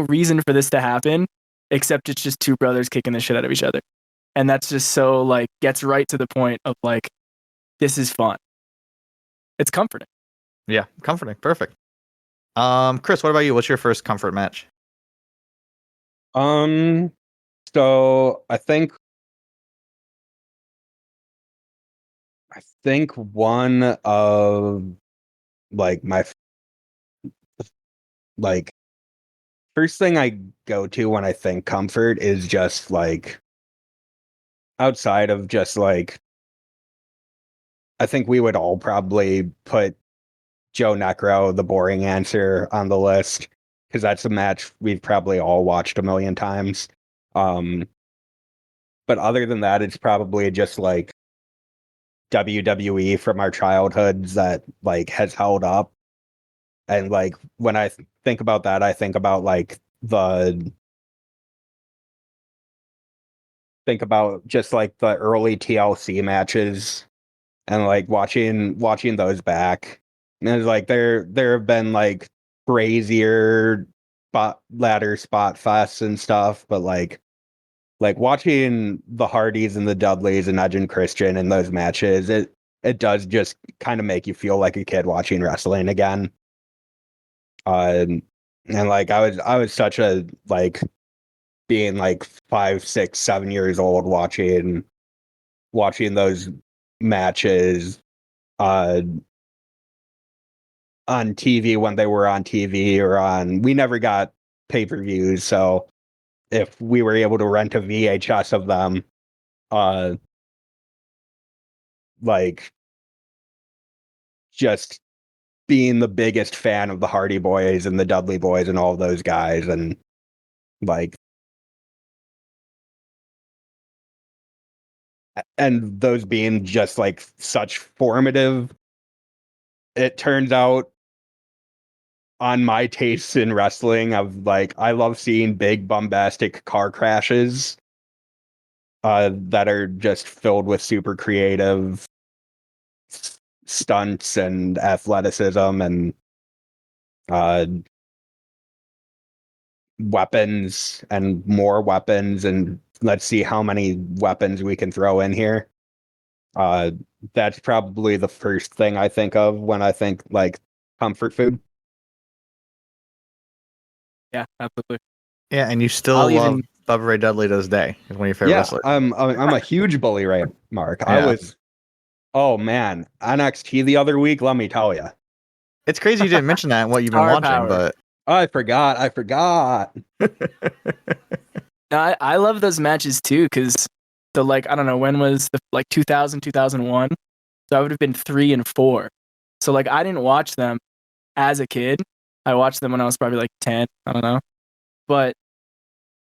reason for this to happen except it's just two brothers kicking the shit out of each other, and that's just so like gets right to the point of like this is fun. It's comforting. Yeah, comforting. Perfect. Chris, what about you? What's your first comfort match? So I think one of like my like first thing I go to when I think comfort is just like outside of just like I think we would all probably put Joe Necro, the boring answer, on the list because that's a match we've probably all watched a million times. But other than that, it's probably just like WWE from our childhoods that like has held up. And like when I think about that, I think about like just like the early TLC matches and like watching those back. And it's like there have been like crazier ladder spot fests and stuff, but like watching the Hardys and the Dudleys and Edge and Christian in those matches, it does just kind of make you feel like a kid watching wrestling again. And like I was such a like being like 5, 6, 7 years old watching those matches on TV when they were on TV we never got pay-per-views, so if we were able to rent a VHS of them, like just being the biggest fan of the Hardy Boys and the Dudley Boys and all those guys, and like and those being just like such formative, it turns out on my tastes in wrestling of like, I love seeing big bombastic car crashes that are just filled with super creative stunts and athleticism and weapons and more weapons, and let's see how many weapons we can throw in here. That's probably the first thing I think of when I think like comfort food. Yeah, absolutely. Yeah, and you still I'll love even- Bubba Ray Dudley to this day. He's one of your favorite Yeah, wrestlers. I'm a huge Bully Ray mark. Yeah. Oh man, NXT the other week, let me tell you. It's crazy you didn't mention that in what you've been Star watching, power. but I forgot. No, I love those matches too, because the like I don't know, when was the like 2000, 2001? So I would have been 3 and 4. So like I didn't watch them as a kid. I watched them when I was probably like 10. I don't know. But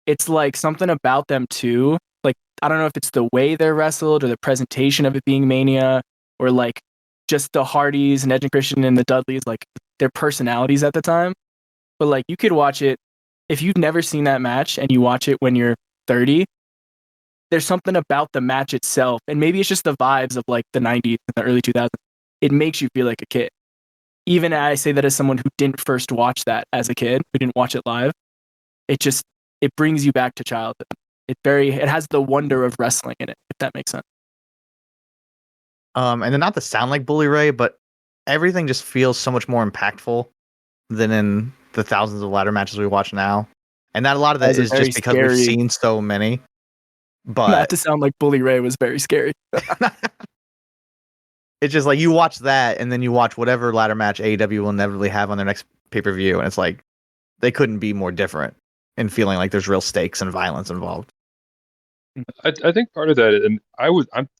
it's like something about them too. Like I don't know if it's the way they're wrestled or the presentation of it being Mania, or like just the Hardys and Edge and Christian and the Dudleys, like their personalities at the time. But like you could watch it if you've never seen that match and you watch it when you're 30. There's something about the match itself, and maybe it's just the vibes of like the 90s and the early 2000s. It makes you feel like a kid. Even I say that as someone who didn't first watch that as a kid, who didn't watch it live, it brings you back to childhood. It has the wonder of wrestling in it, if that makes sense. and then not to sound like Bully Ray, but everything just feels so much more impactful than in the thousands of ladder matches we watch now. And that a lot of that Those are is very just because scary. we've seen so many. Not But to sound like Bully Ray was very scary. it's just like you watch that and then you watch whatever ladder match AEW will inevitably have on their next pay-per-view, and it's like they couldn't be more different in feeling like there's real stakes and violence involved. I think part of that, and I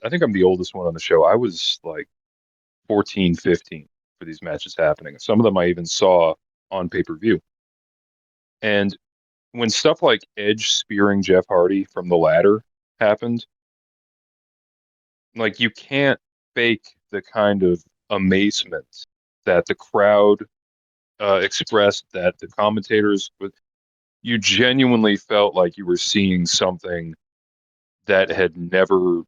think I'm the oldest one on the show. I was like 14, 15 for these matches happening. Some of them I even saw on pay-per-view. And when stuff like Edge spearing Jeff Hardy from the ladder happened, like you can't fake the kind of amazement that the crowd expressed, that the commentators, you genuinely felt like you were seeing something that had never,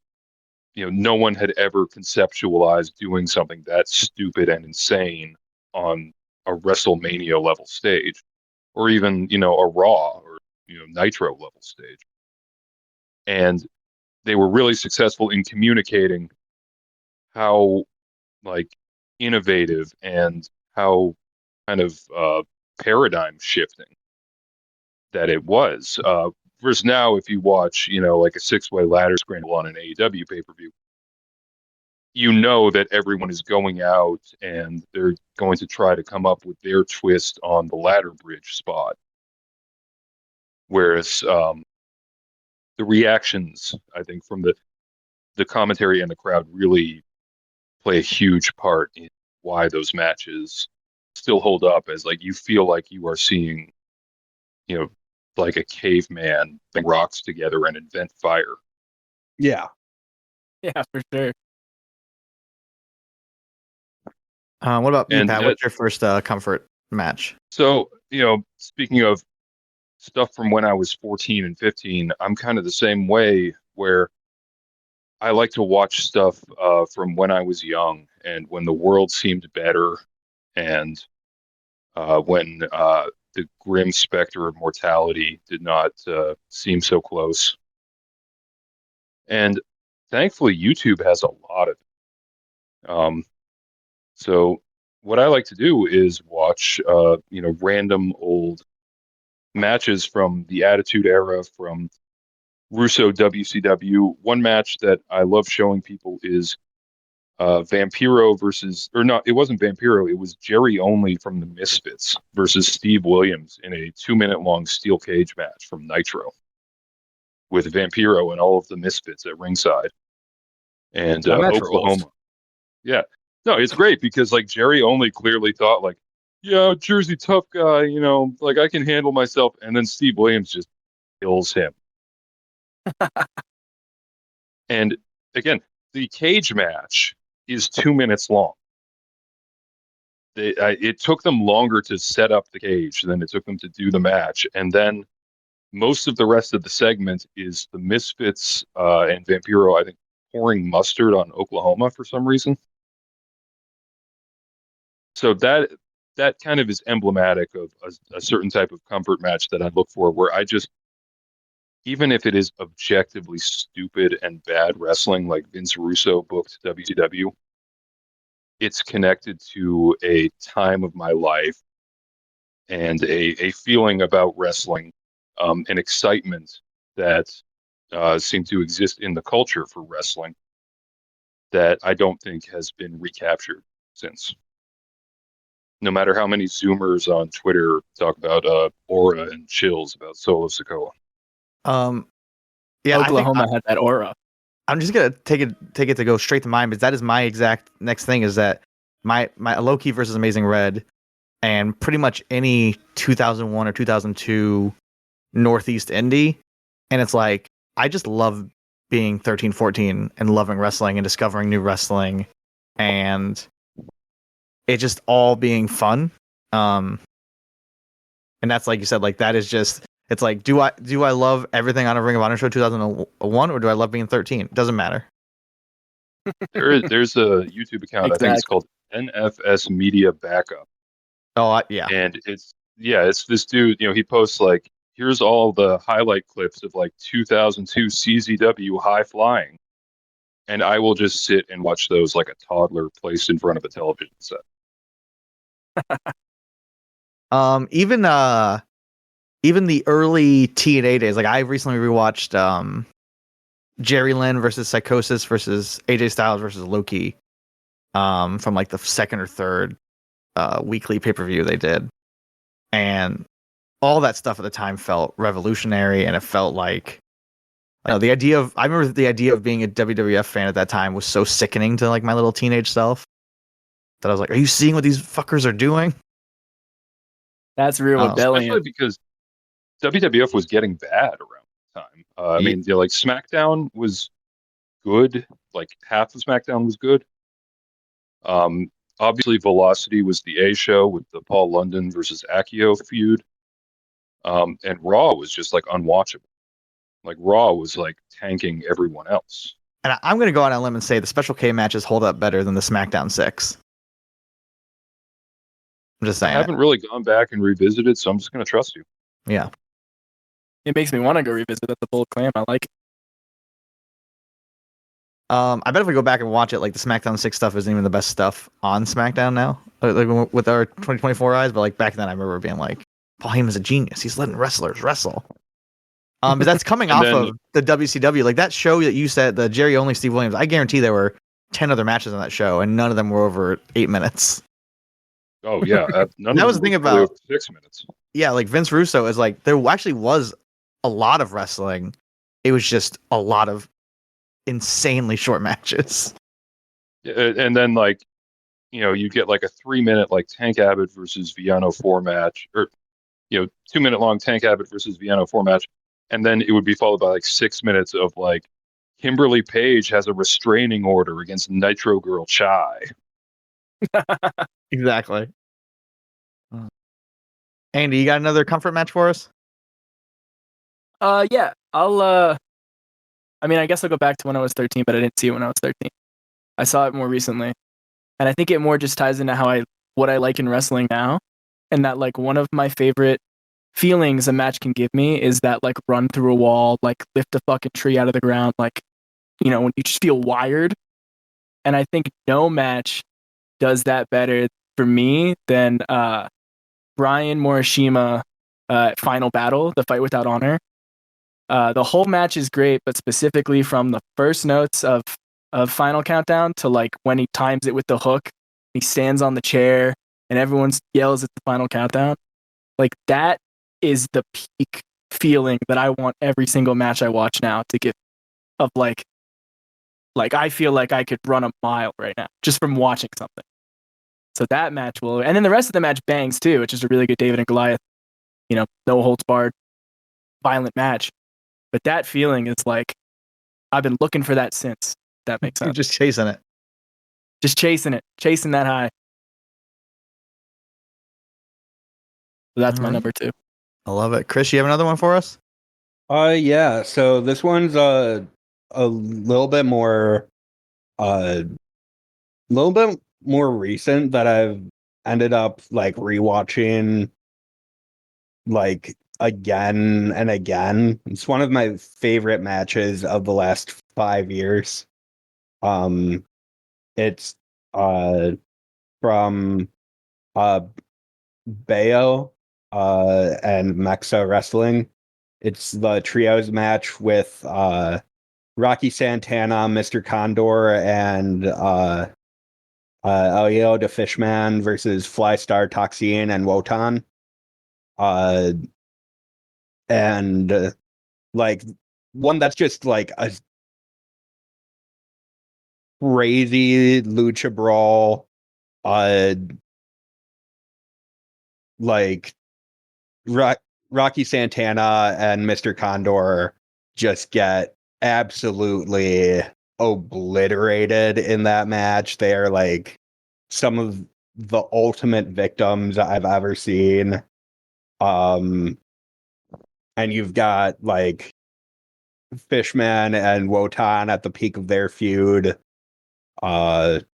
no one had ever conceptualized doing something that stupid and insane on a WrestleMania level stage, or even, a Raw or, Nitro level stage. And they were really successful in communicating how like innovative and how kind of paradigm shifting that it was. Versus now, if you watch, like a 6-way ladder scramble on an AEW pay-per-view, you know that everyone is going out and they're going to try to come up with their twist on the ladder bridge spot. Whereas the reactions, I think, from the commentary and the crowd really play a huge part in why those matches still hold up, as like you feel like you are seeing, like a caveman bring rocks together and invent fire. Yeah. Yeah, for sure. What about you, And Pat? What's your first comfort match? So, speaking of stuff from when I was 14 and 15, I'm kind of the same way, where I like to watch stuff from when I was young and when the world seemed better, and when the grim specter of mortality did not seem so close. And thankfully, YouTube has a lot of it. So what I like to do is watch, random old matches from the Attitude Era, from Russo WCW. One match that I love showing people is Vampiro versus, or not, it wasn't Vampiro, it was Jerry Only from the Misfits versus Steve Williams in a 2-minute long steel cage match from Nitro, with Vampiro and all of the Misfits at ringside. And That match Oklahoma. rules. Yeah. No, it's great because like Jerry Only clearly thought like, yeah, Jersey tough guy, like I can handle myself. And then Steve Williams just kills him. And again, the cage match is 2 minutes long. It took them longer to set up the cage than it took them to do the match. And then most of the rest of the segment is the Misfits and Vampiro, I think, pouring mustard on Oklahoma for some reason. So that kind of is emblematic of a certain type of comfort match that I look for, where I just, even if it is objectively stupid and bad wrestling, like Vince Russo booked WCW, it's connected to a time of my life and a feeling about wrestling, an excitement that seemed to exist in the culture for wrestling that I don't think has been recaptured since. No matter how many Zoomers on Twitter talk about aura and chills about Solo Sikoa. Yeah, Oklahoma had that aura. I'm just gonna take it to go straight to mine, because that is my exact next thing. Is that my Loki versus Amazing Red, and pretty much any 2001 or 2002 Northeast indie, and it's like I just love being 13, 14 and loving wrestling and discovering new wrestling, and it just all being fun. And that's, like you said, like that is just, it's like, do I love everything on a Ring of Honor show 2001, or do I love being 13? It doesn't matter. There's a YouTube account, exactly. I think it's called NFS Media Backup. Oh, yeah. And it's this dude, he posts like, here's all the highlight clips of like 2002 CZW High Flying. And I will just sit and watch those like a toddler placed in front of a television set. Even the early TNA days, like I recently rewatched Jerry Lynn versus Psychosis versus AJ Styles versus Loki, from like the second or third weekly pay-per-view they did, and all that stuff at the time felt revolutionary, and it felt like, I remember the idea of being a WWF fan at that time was so sickening to like my little teenage self that I was like, are you seeing what these fuckers are doing? That's real rebellion. Especially because WWF was getting bad around the time. I mean, like SmackDown was good. Like half of SmackDown was good. Obviously, Velocity was the A show with the Paul London versus Akio feud. And Raw was just like unwatchable. Like Raw was like tanking everyone else. And I'm going to go out on a limb and say the Special K matches hold up better than the SmackDown 6. I'm just saying. I haven't really gone back and revisited, so I'm just going to trust you. Yeah. It makes me want to go revisit it. The bold claim. I like it. I bet if we go back and watch it, like the SmackDown 6 stuff isn't even the best stuff on SmackDown now, like with our 2024 eyes. But like back then, I remember being like, Paul Heyman's a genius. He's letting wrestlers wrestle. But that's coming off of the WCW. Like that show that you said, the Jerry Only Steve Williams, I guarantee there were 10 other matches on that show, and none of them were over 8 minutes. Oh, yeah. That was the thing about 6 minutes. Yeah, like Vince Russo is like, there actually was a lot of wrestling. It was just a lot of insanely short matches. And then, like, you get like a 3 minute, like Tank Abbott versus Viano 4 match, or, 2 minute long Tank Abbott versus Viano 4 match. And then it would be followed by like 6 minutes of like Kimberly Page has a restraining order against Nitro Girl Chai. Exactly. Andy, you got another comfort match for us? Yeah. I guess I'll go back to when I was 13, but I didn't see it when I was 13. I saw it more recently. And I think it more just ties into what I like in wrestling now. And that like one of my favorite feelings a match can give me is that like run through a wall, like lift a fucking tree out of the ground, like, when you just feel wired. And I think no match does that better for me than Brian Morishima Final Battle, the Fight Without Honor. The whole match is great, but specifically from the first notes of Final Countdown to like when he times it with the hook, he stands on the chair and everyone yells at the Final Countdown. Like that is the peak feeling that I want every single match I watch now to give, of like I feel like I could run a mile right now just from watching something. So that match will, and then the rest of the match bangs too, which is a really good David and Goliath, no holds barred, violent match. But that feeling is like, I've been looking for that since. that makes You're sense. just chasing it. Just chasing that high. So that's my Alright. number 2. I love it. Chris, you have another one for us? Yeah. So this one's a little bit more recent that I've ended up like rewatching like again and again. It's one of my favorite matches of the last 5 years. It's from Bayo and Mexa Wrestling. It's the trios match with Rocky Santana, Mr. Condor, and Elio the Fishman versus Flystar, Toxin, and Wotan. And like one that's just like a crazy lucha brawl. Like Rocky Santana and Mr. Condor just get absolutely obliterated in that match. They are like some of the ultimate victims I've ever seen. And you've got like Fishman and Wotan at the peak of their feud. But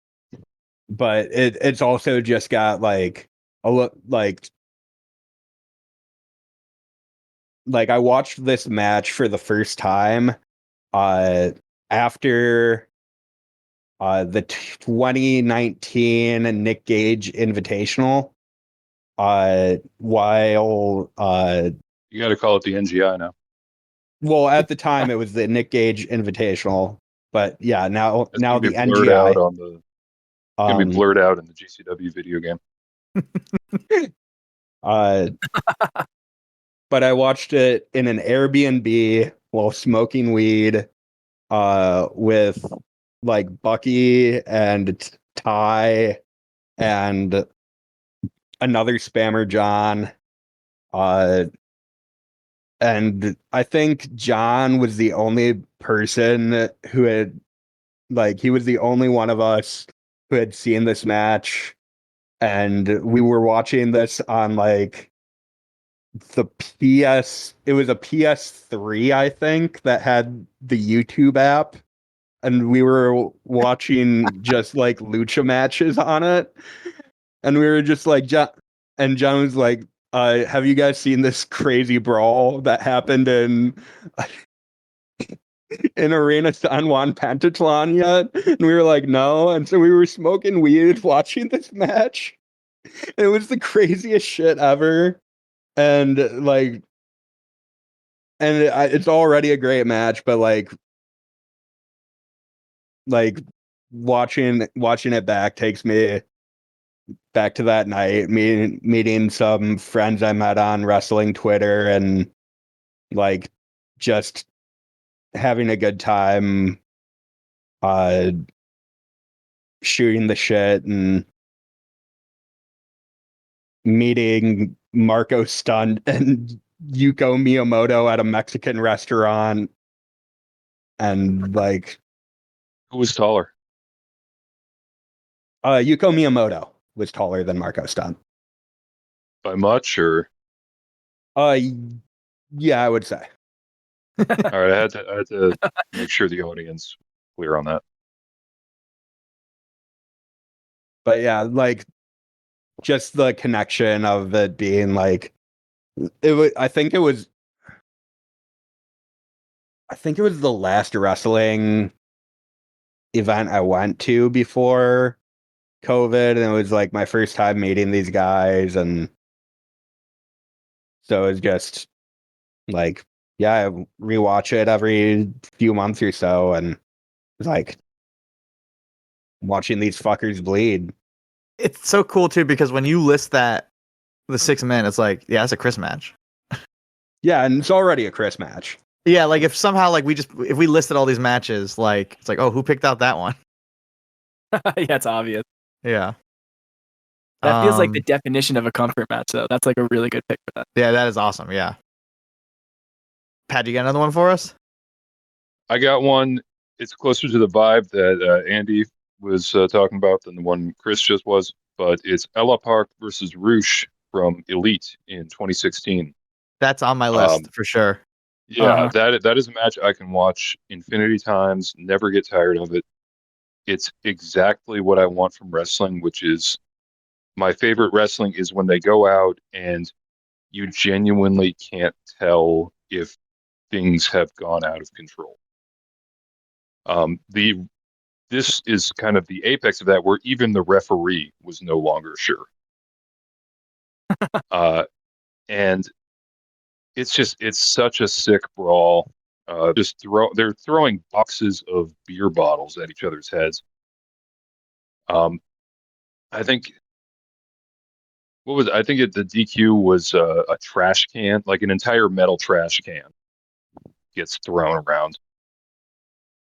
it's also just got like a look like I watched this match for the first time after the 2019 Nick Gage Invitational. While You got to call it the NGI now. well, at the time it was the Nick Gage Invitational, but yeah, now It's gonna the be blurred out NGI. on the. It's gonna be blurred out in the GCW video game. But I watched it in an Airbnb while smoking weed with like Bucky and Ty and another spammer John. And I think John was the only person who had he was the only one of us who had seen this match. And we were watching this on like the it was a PS3, I think, that had the YouTube app. And we were watching just like lucha matches on it. And we were just like, John was like, have you guys seen this crazy brawl that happened in Arena San Juan Pentathlon yet? And we were like, no. And so we were smoking weed watching this match. It was the craziest shit ever. And it's already a great match, but like watching it back takes me back to that night, meeting some friends I met on wrestling Twitter, and like just having a good time shooting the shit and meeting Marco Stunt and Yuko Miyamoto at a Mexican restaurant. And like, Who was taller? Yuko Miyamoto was taller than Marco Stunt. By much, or? Yeah, I would say. All right, I had to make sure the audience clear on that. But yeah, like just the connection of it being like I think it was the last wrestling event I went to before COVID, and it was like my first time meeting these guys, and so it was just like, yeah, I rewatch it every few months or so, and it's like watching these fuckers bleed. It's so cool too because when you list the 6 men, it's like, yeah, it's a Chris match. Yeah, and it's already a Chris match. Yeah, like if somehow like if we listed all these matches, like it's like, oh, who picked out that one? Yeah, it's obvious. Yeah. That feels like the definition of a comfort match, though. That's like a really good pick for that. Yeah, that is awesome. Yeah. Pat, you got another one for us? I got one. it's closer to the vibe that Andy was talking about than the one Chris just was, but it's Ella Park versus Roosh from Elite in 2016. That's on my list for sure. Yeah, that is a match I can watch infinity times, never get tired of it. It's exactly what I want from wrestling, which is my favorite wrestling is when they go out and you genuinely can't tell if things have gone out of control. This is kind of the apex of that, where even the referee was no longer sure. And it's such a sick brawl. They're throwing boxes of beer bottles at each other's heads. I think the DQ was a trash can, like an entire metal trash can gets thrown around,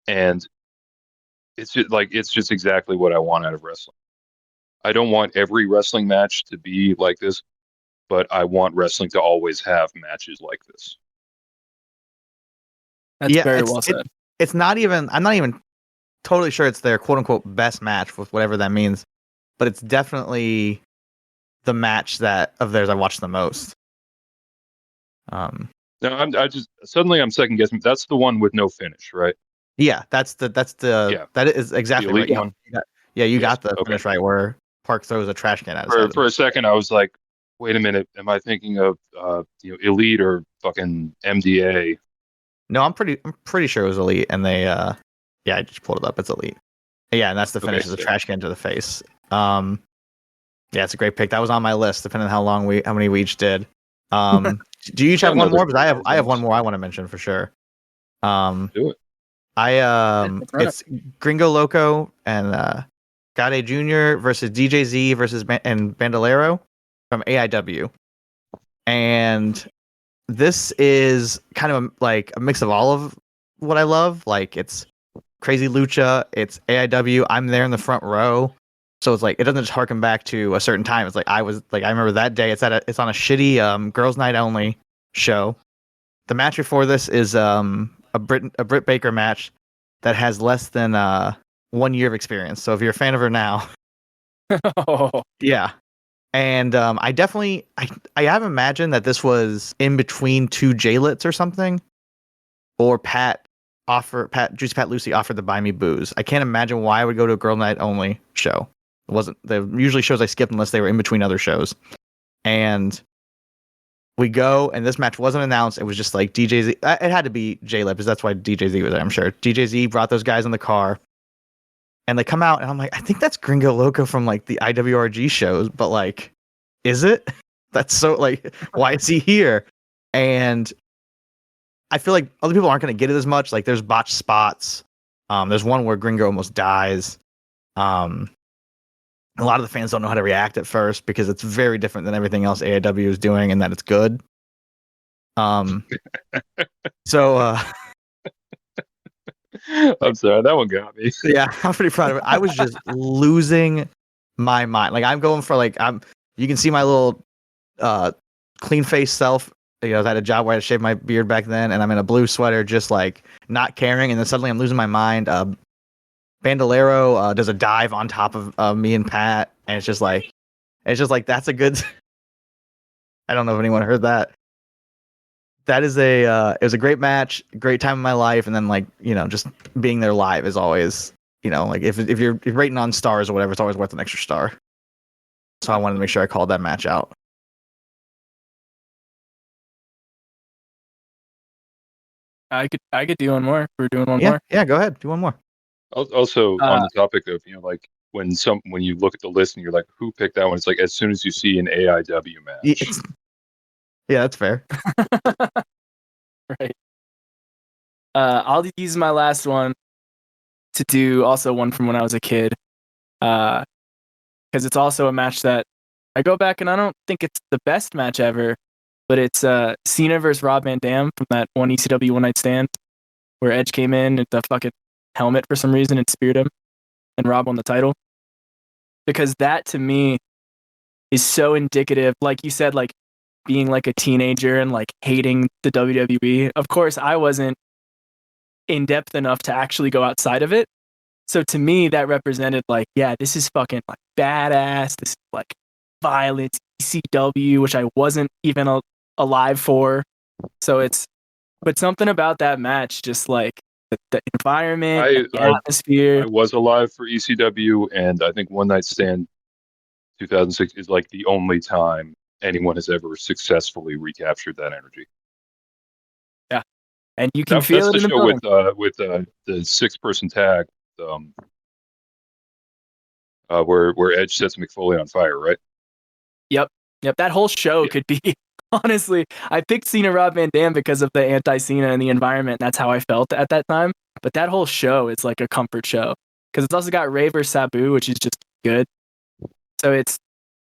and it's just exactly what I want out of wrestling. I don't want every wrestling match to be like this, but I want wrestling to always have matches like this. That's very well said. It's not even. I'm not even totally sure it's their quote unquote best match, with whatever that means, but it's definitely the match that of theirs I watched the most. No, I'm second guessing. That's the one with no finish, right? Yeah, that is exactly the elite right. one. You got the finish right, where Park throws a trash can at his head. For a second, I was like, wait a minute, am I thinking of Elite or fucking MDA? No, I'm pretty sure it was Elite, and they I just pulled it up. It's Elite. Yeah, and that's the finish, is a trash can to the face. Yeah, it's a great pick. That was on my list, depending on how many we each did. Do you each have one more? Because I have one more I want to mention for sure. Do it. It's Gringo Loco and Gade Jr. versus DJZ versus and Bandolero from AIW, and this is kind of like a mix of all of what I love. Like, it's crazy lucha, it's AIW. I'm there in the front row, so it's like it doesn't just harken back to a certain time. It's like I remember that day. It's on a shitty girls' night only show. The match before this is a Britt Baker match that has less than 1 year of experience. So if you're a fan of her now, yeah. And I have imagined that this was in between two J-Lits or something, or Juicy Pat Lucy offered to buy me booze. I can't imagine why I would go to a girl night only show. It wasn't the usually shows I skipped unless they were in between other shows. And we go, and this match wasn't announced. It was just like DJZ. It had to be J-Lip, because that's why DJZ was there, I'm sure. DJZ brought those guys in the car, and they come out, and I'm like, I think that's Gringo Loco from like the IWRG shows, but like, is it? That's so like, why is he here? And I feel like other people aren't going to get it as much. Like, there's botched spots. There's one where Gringo almost dies. A lot of the fans don't know how to react at first, because it's very different than everything else AIW is doing, and that it's good. So I'm sorry, that one got me. Yeah, I'm pretty proud of it. I was just losing my mind. Like, I'm going for you can see my little clean face self. I had a job where I had to shave my beard back then, and I'm in a blue sweater, just like not caring. And then suddenly I'm losing my mind. Bandolero does a dive on top of me and Pat, and it's just like that's a good. I don't know if anyone heard that. That is it was a great match, great time in my life, and then just being there live is always if you're rating on stars or whatever, it's always worth an extra star. So I wanted to make sure I called that match out. I could do one more. We're doing one more. Yeah, go ahead, do one more. Also, on the topic of like when you look at the list and you're like, who picked that one? It's like, as soon as you see an AIW match. Yeah, that's fair. Right. I'll use my last one to do also one from when I was a kid, because it's also a match that I go back and I don't think it's the best match ever, but it's Cena versus Rob Van Dam from that one ECW One Night Stand where Edge came in at the fucking helmet for some reason and speared him, and Rob won the title. Because that to me is so indicative, like you said, like being like a teenager and like hating the WWE. Of course, I wasn't in depth enough to actually go outside of it. So to me, that represented like, yeah, this is fucking like badass. This is like violence, ECW, which I wasn't even alive for. So but something about that match, just like the environment, the atmosphere. I was alive for ECW, and I think One Night Stand 2006 is like the only time anyone has ever successfully recaptured that energy. Yeah, and you can feel it in the building. Show with the 6-person tag, where Edge sets McFoley on fire, right? Yep. That whole show could be. Honestly, I picked Cena Rob Van Dam because of the anti-Cena and the environment. And that's how I felt at that time. But that whole show is like a comfort show because it's also got Ray vs. Sabu, which is just good. So it's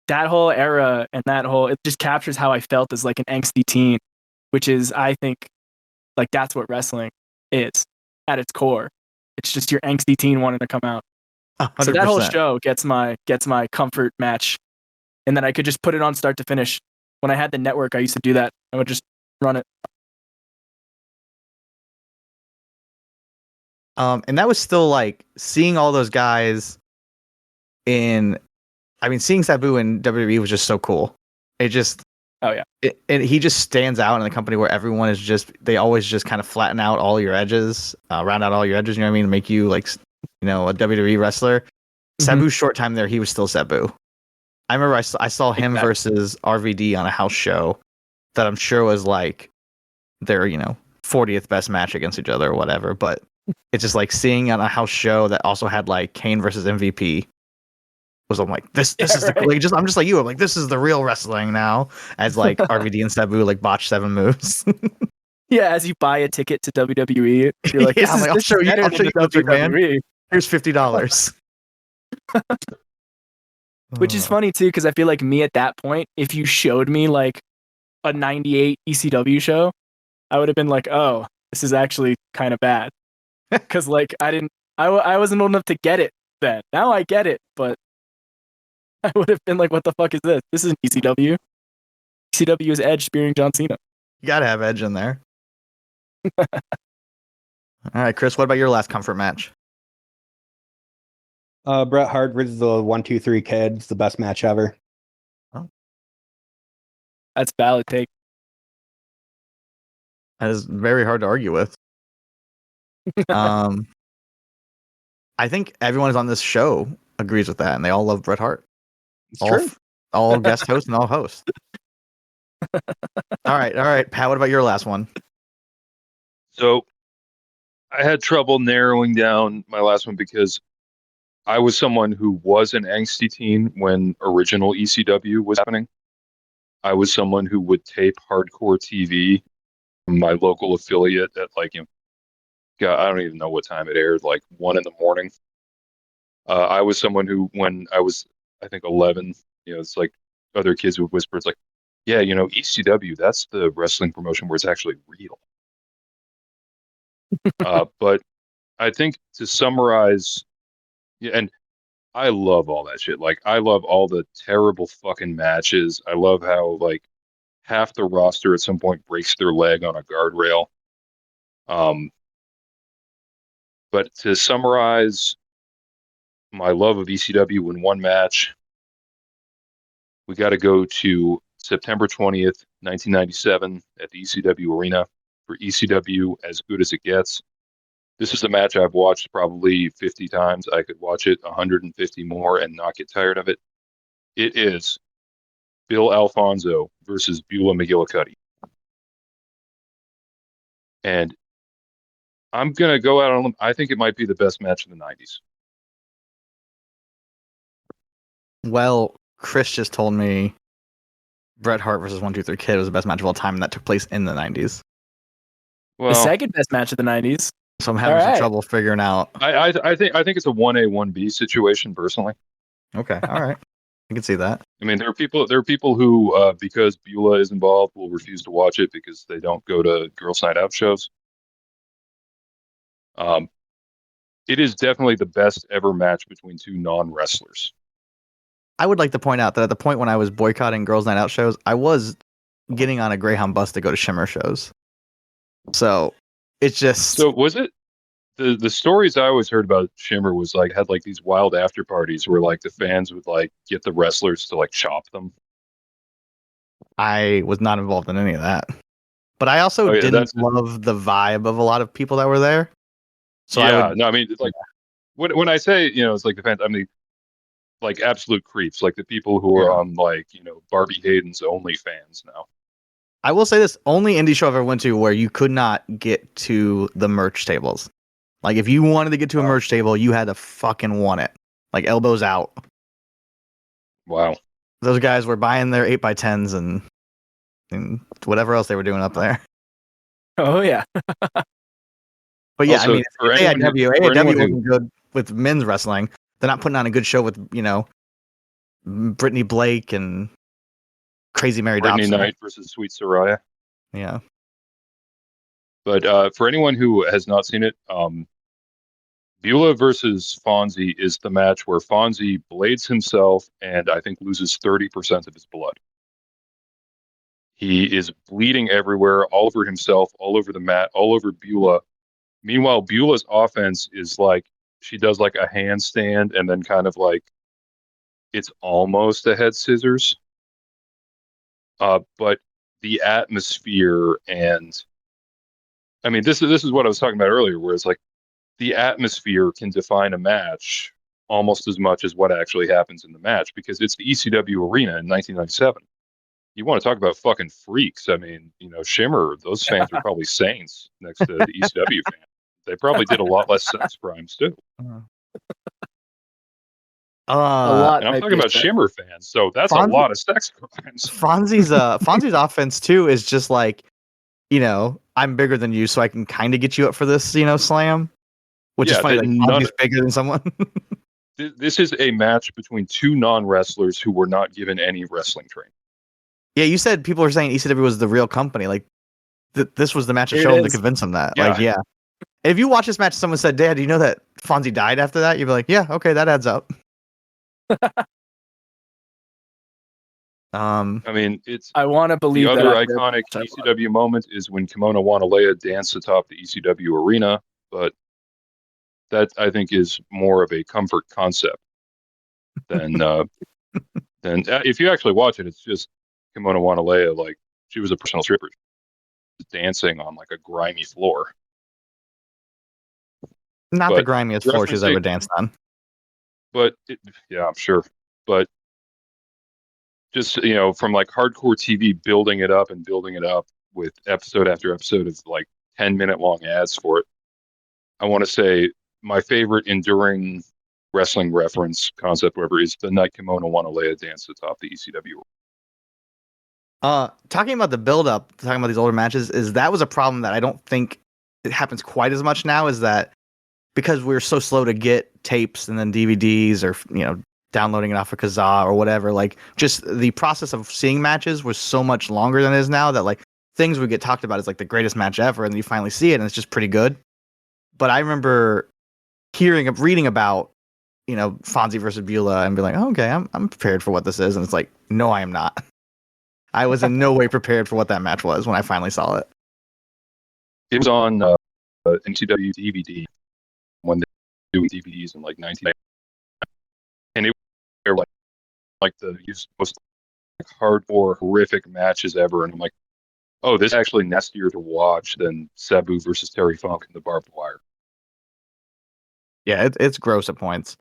that whole era and it just captures how I felt as like an angsty teen, which is, I think, like that's what wrestling is at its core. It's just your angsty teen wanting to come out. 100%. So that whole show gets my comfort match, and then I could just put it on start to finish. When I had the network, I used to do that. I would just run it. And that was still like seeing all those guys seeing Sabu in WWE was just so cool. It just, oh yeah, he just stands out in a company where everyone is they always just kind of flatten out all your edges, round out all your edges. You know what I mean? Make you like, a WWE wrestler. Mm-hmm. Sabu's short time there, he was still Sabu. I remember I saw him versus RVD on a house show that I'm sure was like their 40th best match against each other or whatever. But it's just like seeing on a house show that also had like Kane versus MVP. I'm like, this is right. I'm just like you. I'm like, this is the real wrestling now. As like RVD and Sabu like botch 7 moves. Yeah, as you buy a ticket to WWE, you're like, yeah, I'll show you WWE, man. Here's $50. Which is funny too, because I feel like me at that point, if you showed me like a 98 ECW show, I would have been like, oh, this is actually kind of bad. Because like I wasn't old enough to get it then. Now I get it, but I would have been like, what the fuck is this? This isn't ECW. ECW is Edge spearing John Cena. You gotta have Edge in there. All right, Chris, what about your last comfort match? Bret Hart versus the 1, 2, 3 Kids, the best match ever. Oh. That's valid take. That is very hard to argue with. I think everyone on this show agrees with that, and they all love Bret Hart. It's true. All guest hosts and all hosts. All right, Pat, what about your last one? So I had trouble narrowing down my last one because I was someone who was an angsty teen when original ECW was happening. I was someone who would tape hardcore TV from my local affiliate at like, God, I don't even know what time it aired, like 1 a.m. I was someone who, when I was, I think 11, it's like other kids would whisper, it's like, yeah, ECW, that's the wrestling promotion where it's actually real. But I think to summarize, and I love all that shit. Like, I love all the terrible fucking matches. I love how, like, half the roster at some point breaks their leg on a guardrail. But to summarize my love of ECW in one match, we got to go to September 20th, 1997 at the ECW Arena for ECW As Good As It Gets. This is a match I've watched probably 50 times. I could watch it 150 more and not get tired of it. It is Bill Alfonso versus Beulah McGillicuddy. And I'm going to go out on them. I think it might be the best match of the 90s. Well, Chris just told me Bret Hart versus 1, 2, 3 Kid was the best match of all time, and that took place in the 90s. Well, the second best match of the 90s. So I'm having some trouble figuring out. I think it's a 1A 1B situation personally. Okay, all right, I can see that. I mean, there are people who, because Beulah is involved, will refuse to watch it because they don't go to Girls' Night Out shows. It is definitely the best ever match between two non-wrestlers. I would like to point out that at the point when I was boycotting Girls' Night Out shows, I was getting on a Greyhound bus to go to Shimmer shows. So it's just. So was it the stories I always heard about Shimmer was like had like these wild after parties where like the fans would like get the wrestlers to like chop them. I was not involved in any of that. But I also Oh, yeah, didn't love the vibe of a lot of people that were there. So I would, no, I mean, it's like when I say it's like the fans, I mean like absolute creeps, like the people who are on like Barbie Hayden's OnlyFans now. I will say this: only indie show I've ever went to where you could not get to the merch tables. Like if you wanted to get to a merch table, you had to fucking want it, like elbows out. Wow. Those guys were buying their 8x10s and whatever else they were doing up there. Oh yeah. But yeah, Also, I mean, for if anyone who- AIW for anyone who- wasn't good with men's wrestling, they're not putting on a good show with Brittany Blake and Crazy Mary Brittany Dobson. Knight versus Sweet Soraya. Yeah. But for anyone who has not seen it, Beulah versus Fonzie is the match where Fonzie blades himself and I think loses 30% of his blood. He is bleeding everywhere, all over himself, all over the mat, all over Beulah. Meanwhile, Beulah's offense is like she does like a handstand and then kind of like it's almost a head scissors. But the atmosphere and I mean this is what I was talking about earlier, where it's like the atmosphere can define a match almost as much as what actually happens in the match because it's the ECW arena in 1997. You want to talk about fucking freaks? I mean, Shimmer, those fans are probably saints next to the ECW fans. They probably did a lot less sex crimes too. A lot. And I'm might talking be about said. Shimmer fans, so that's a lot of sex crimes. Fonzie's offense too is just like, I'm bigger than you, so I can kind of get you up for this, slam. Which is funny, like Fonzie's bigger than someone. This is a match between two non-wrestlers who were not given any wrestling training. Yeah, you said people were saying ECW was the real company. Like, this was the match to show them to convince them that. Yeah. Like, yeah. If you watch this match, someone said, "Dad, do you know that Fonzie died after that?" You'd be like, "Yeah, okay, that adds up." I mean, I want to believe the that other iconic ECW moment is when Kimono Wanalea danced atop the ECW arena, but that I think is more of a comfort concept than if you actually watch it, it's just Kimono Wanalea, like she was a professional stripper dancing on like a grimy floor. Not the grimiest floor she's ever danced on. But I'm sure. But just from like hardcore TV, building it up with episode after episode of like 10-minute long ads for it. I want to say my favorite enduring wrestling reference concept, whatever, is the night Kimono Wanalea dance atop the ECW. Talking about the build up, talking about these older matches, that was a problem that I don't think it happens quite as much now. Is that because we're so slow to get tapes and then DVDs or downloading it off of Kazaa or whatever, like just the process of seeing matches was so much longer than it is now that like things would get talked about as like the greatest match ever, and then you finally see it and it's just pretty good. But I remember reading about Fonzie versus Beulah and be like, oh, okay, I'm prepared for what this is, and it's like, no, I am not. I was in no way prepared for what that match was when I finally saw it. It was on NCW DVD when they were doing DVDs in like 1990, and it was like the most hardcore, horrific matches ever. And I'm like, oh, this is actually nastier to watch than Sabu versus Terry Funk in the barbed wire. Yeah, it's gross at points.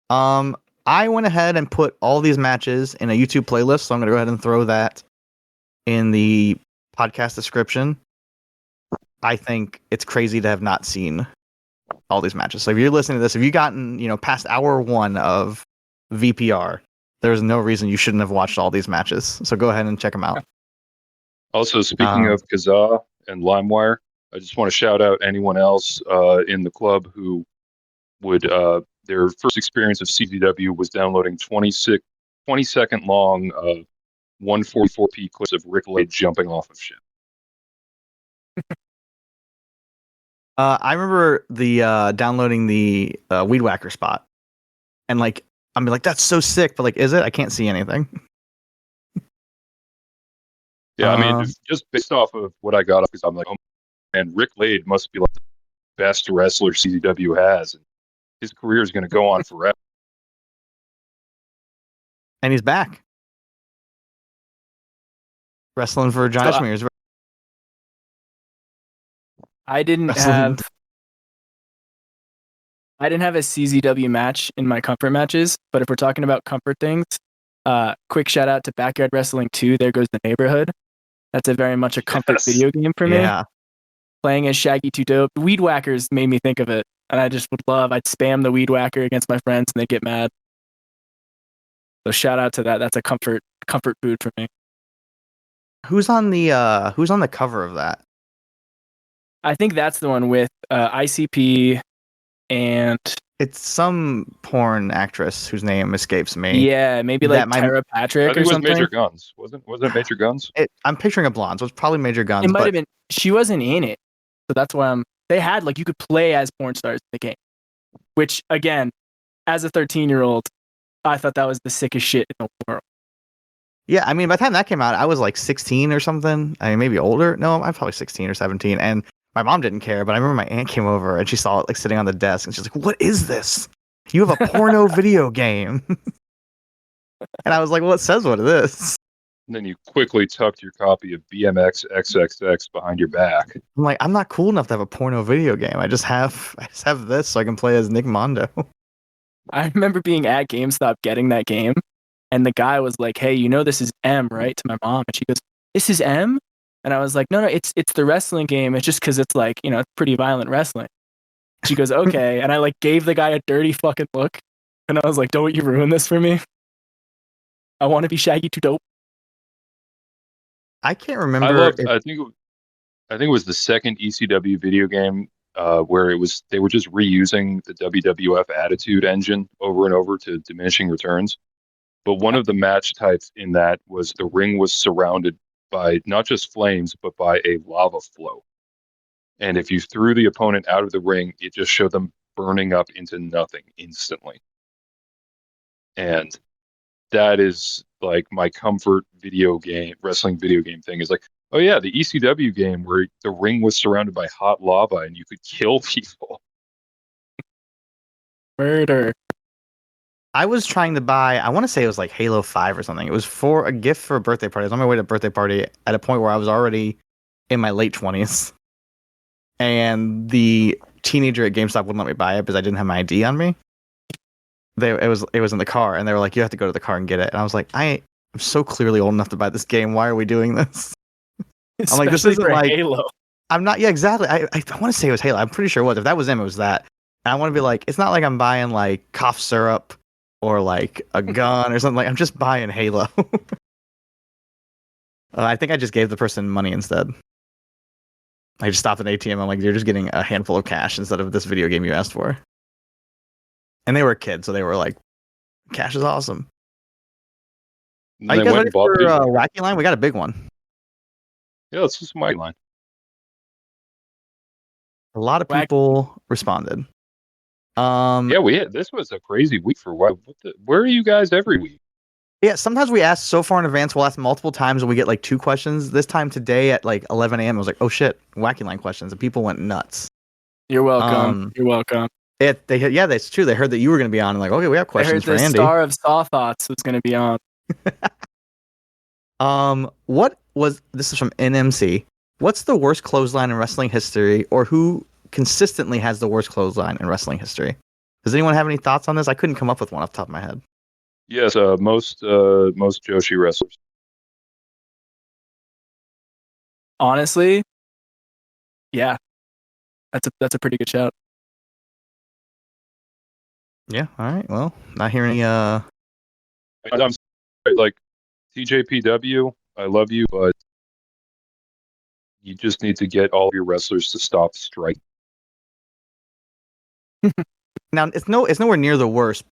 I went ahead and put all these matches in a YouTube playlist, so I'm going to go ahead and throw that in the podcast description. I think it's crazy to have not seen all these matches. So if you're listening to this, if you've gotten, past hour 1 of VPR, there's no reason you shouldn't have watched all these matches. So go ahead and check them out. Also, speaking of Kazaa and LimeWire, I just want to shout out anyone else in the club who would their first experience of CZW was downloading 20-second long 144p clips of Rick Lade jumping off of shit. I remember the downloading the Weed Whacker spot, and like I'm like, that's so sick, but like, is it? I can't see anything. Yeah, I mean, just based off of what I got, because I'm like, oh man, Rick Lade must be like best wrestler CZW has. And his career is going to go on forever. And he's back. Wrestling for Johnny So, Schmears. I didn't have a CZW match in my comfort matches, but if we're talking about comfort things, quick shout out to Backyard Wrestling 2, There Goes the Neighborhood. That's a very much a comfort video game for me. Yeah. Playing as Shaggy 2 Dope. Weed Whackers made me think of it, and I just would love, I'd spam the Weed Whacker against my friends and they'd get mad. So shout out to that. That's a comfort food for me. Who's on the cover of that? I think that's the one with ICP and it's some porn actress whose name escapes me. Yeah, maybe like Tara Patrick or something. I think it was Major Guns. Wasn't it Major Guns? I'm picturing a blonde, so it's probably Major Guns. It might have been. She wasn't in it, so that's why they had like you could play as porn stars in the game. Which again, as a 13-year-old, I thought that was the sickest shit in the world. Yeah, I mean, by the time that came out, I was like 16 or something. I mean, maybe older. No, I'm probably 16 or 17, and my mom didn't care, but I remember my aunt came over and she saw it like sitting on the desk and she's like, "What is this? You have a porno video game." And I was like, "Well, it says what it is." And then you quickly tucked your copy of BMX XXX behind your back. I'm like, I'm not cool enough to have a porno video game. I just have this so I can play as Nick Mondo. I remember being at GameStop getting that game, and the guy was like, "Hey, you know this is M, right?" to my mom, and she goes, "This is M?" And I was like, no, it's the wrestling game. It's just because it's like, you know, it's pretty violent wrestling. She goes, okay. And I like gave the guy a dirty fucking look. And I was like, don't you ruin this for me. I want to be Shaggy 2 Dope. I can't remember. I think it was the second ECW video game where they were just reusing the WWF Attitude Engine over and over to diminishing returns. But one of the match types in that was the ring was surrounded by not just flames, but by a lava flow. And if you threw the opponent out of the ring, it just showed them burning up into nothing instantly. And that is like my comfort wrestling video game thing is like, oh yeah, the ECW game where the ring was surrounded by hot lava and you could kill people. Murder. I was trying to buy, I want to say it was like Halo 5 or something. It was for a gift for a birthday party. I was on my way to a birthday party at a point where I was already in my late 20s. And the teenager at GameStop wouldn't let me buy it because I didn't have my ID on me. It was in the car, and they were like, you have to go to the car and get it. And I was like, I'm so clearly old enough to buy this game. Why are we doing this? I'm like, this isn't like Halo. I'm not, yeah, exactly. I want to say it was Halo. I'm pretty sure it was. If that was him, it was that. And I want to be like, it's not like I'm buying like cough syrup or like a gun or something. Like, I'm just buying Halo. I think I just gave the person money instead. I just stopped at an ATM. I'm like, you're just getting a handful of cash instead of this video game you asked for. And they were kids, so they were like, cash is awesome. Are you guys ready for Wacky Line? We got a big one. Yeah, let's do some Wacky Line. A lot of people responded. Yeah, this was a crazy week for what? Where are you guys every week? Yeah, sometimes we ask so far in advance. We'll ask multiple times and we get like 2 questions. This time today at like 11 a.m. I was like, oh shit, Wacky Line questions. And people went nuts. You're welcome. You're welcome. Yeah, that's true. They heard that you were going to be on and like, okay, we have questions for Andy. I heard the star of Thawts was going to be on. This is from NMC. What's the worst clothesline in wrestling history, or who consistently has the worst clothesline in wrestling history? Does anyone have any thoughts on this? I couldn't come up with one off the top of my head. Yes, most Joshi wrestlers. Honestly, yeah, that's a pretty good shout. Yeah. All right. Well, not hearing any. I'm like TJPW. I love you, but you just need to get all of your wrestlers to stop striking. Now it's nowhere near the worst.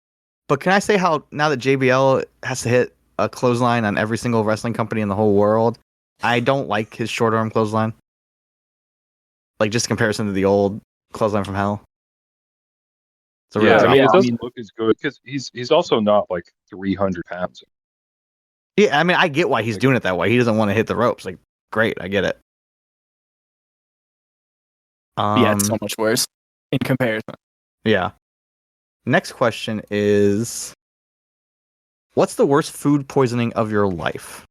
But can I say how now that JBL has to hit a clothesline on every single wrestling company in the whole world, I don't like his short arm clothesline. Like just comparison to the old clothesline from hell. So it doesn't look as good because he's also not like 300 pounds. Yeah, I mean, I get why he's doing it that way. He doesn't want to hit the ropes. Like, great, I get it. Yeah, it's so much worse in comparison. Yeah. Next question is, what's the worst food poisoning of your life?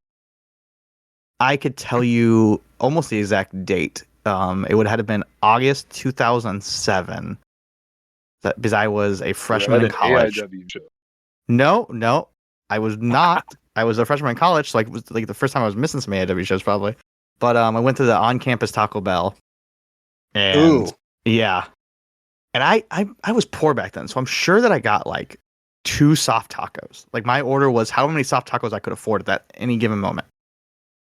I could tell you almost the exact date. It would have been August 2007. Because I was a freshman in college. AIW show. No, I was not. I was a freshman in college, so it was like the first time I was missing some AIW shows probably. But I went to the on-campus Taco Bell, and yeah, and I was poor back then, so I'm sure that I got like 2 soft tacos. Like my order was how many soft tacos I could afford at that any given moment.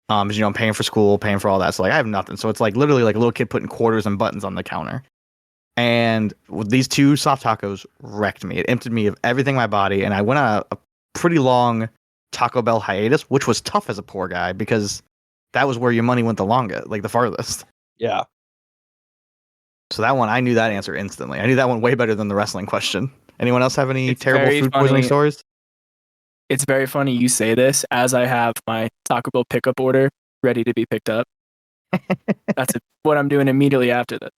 Because I'm paying for school, paying for all that, so like I have nothing. So it's like literally like a little kid putting quarters and buttons on the counter. And these 2 soft tacos wrecked me. It emptied me of everything in my body, and I went on a pretty long Taco Bell hiatus, which was tough as a poor guy because that was where your money went the longest, like the farthest. Yeah. So that one, I knew that answer instantly. I knew that one way better than the wrestling question. Anyone else have any terrible food poisoning stories? It's very funny you say this as I have my Taco Bell pickup order ready to be picked up. That's what I'm doing immediately after that.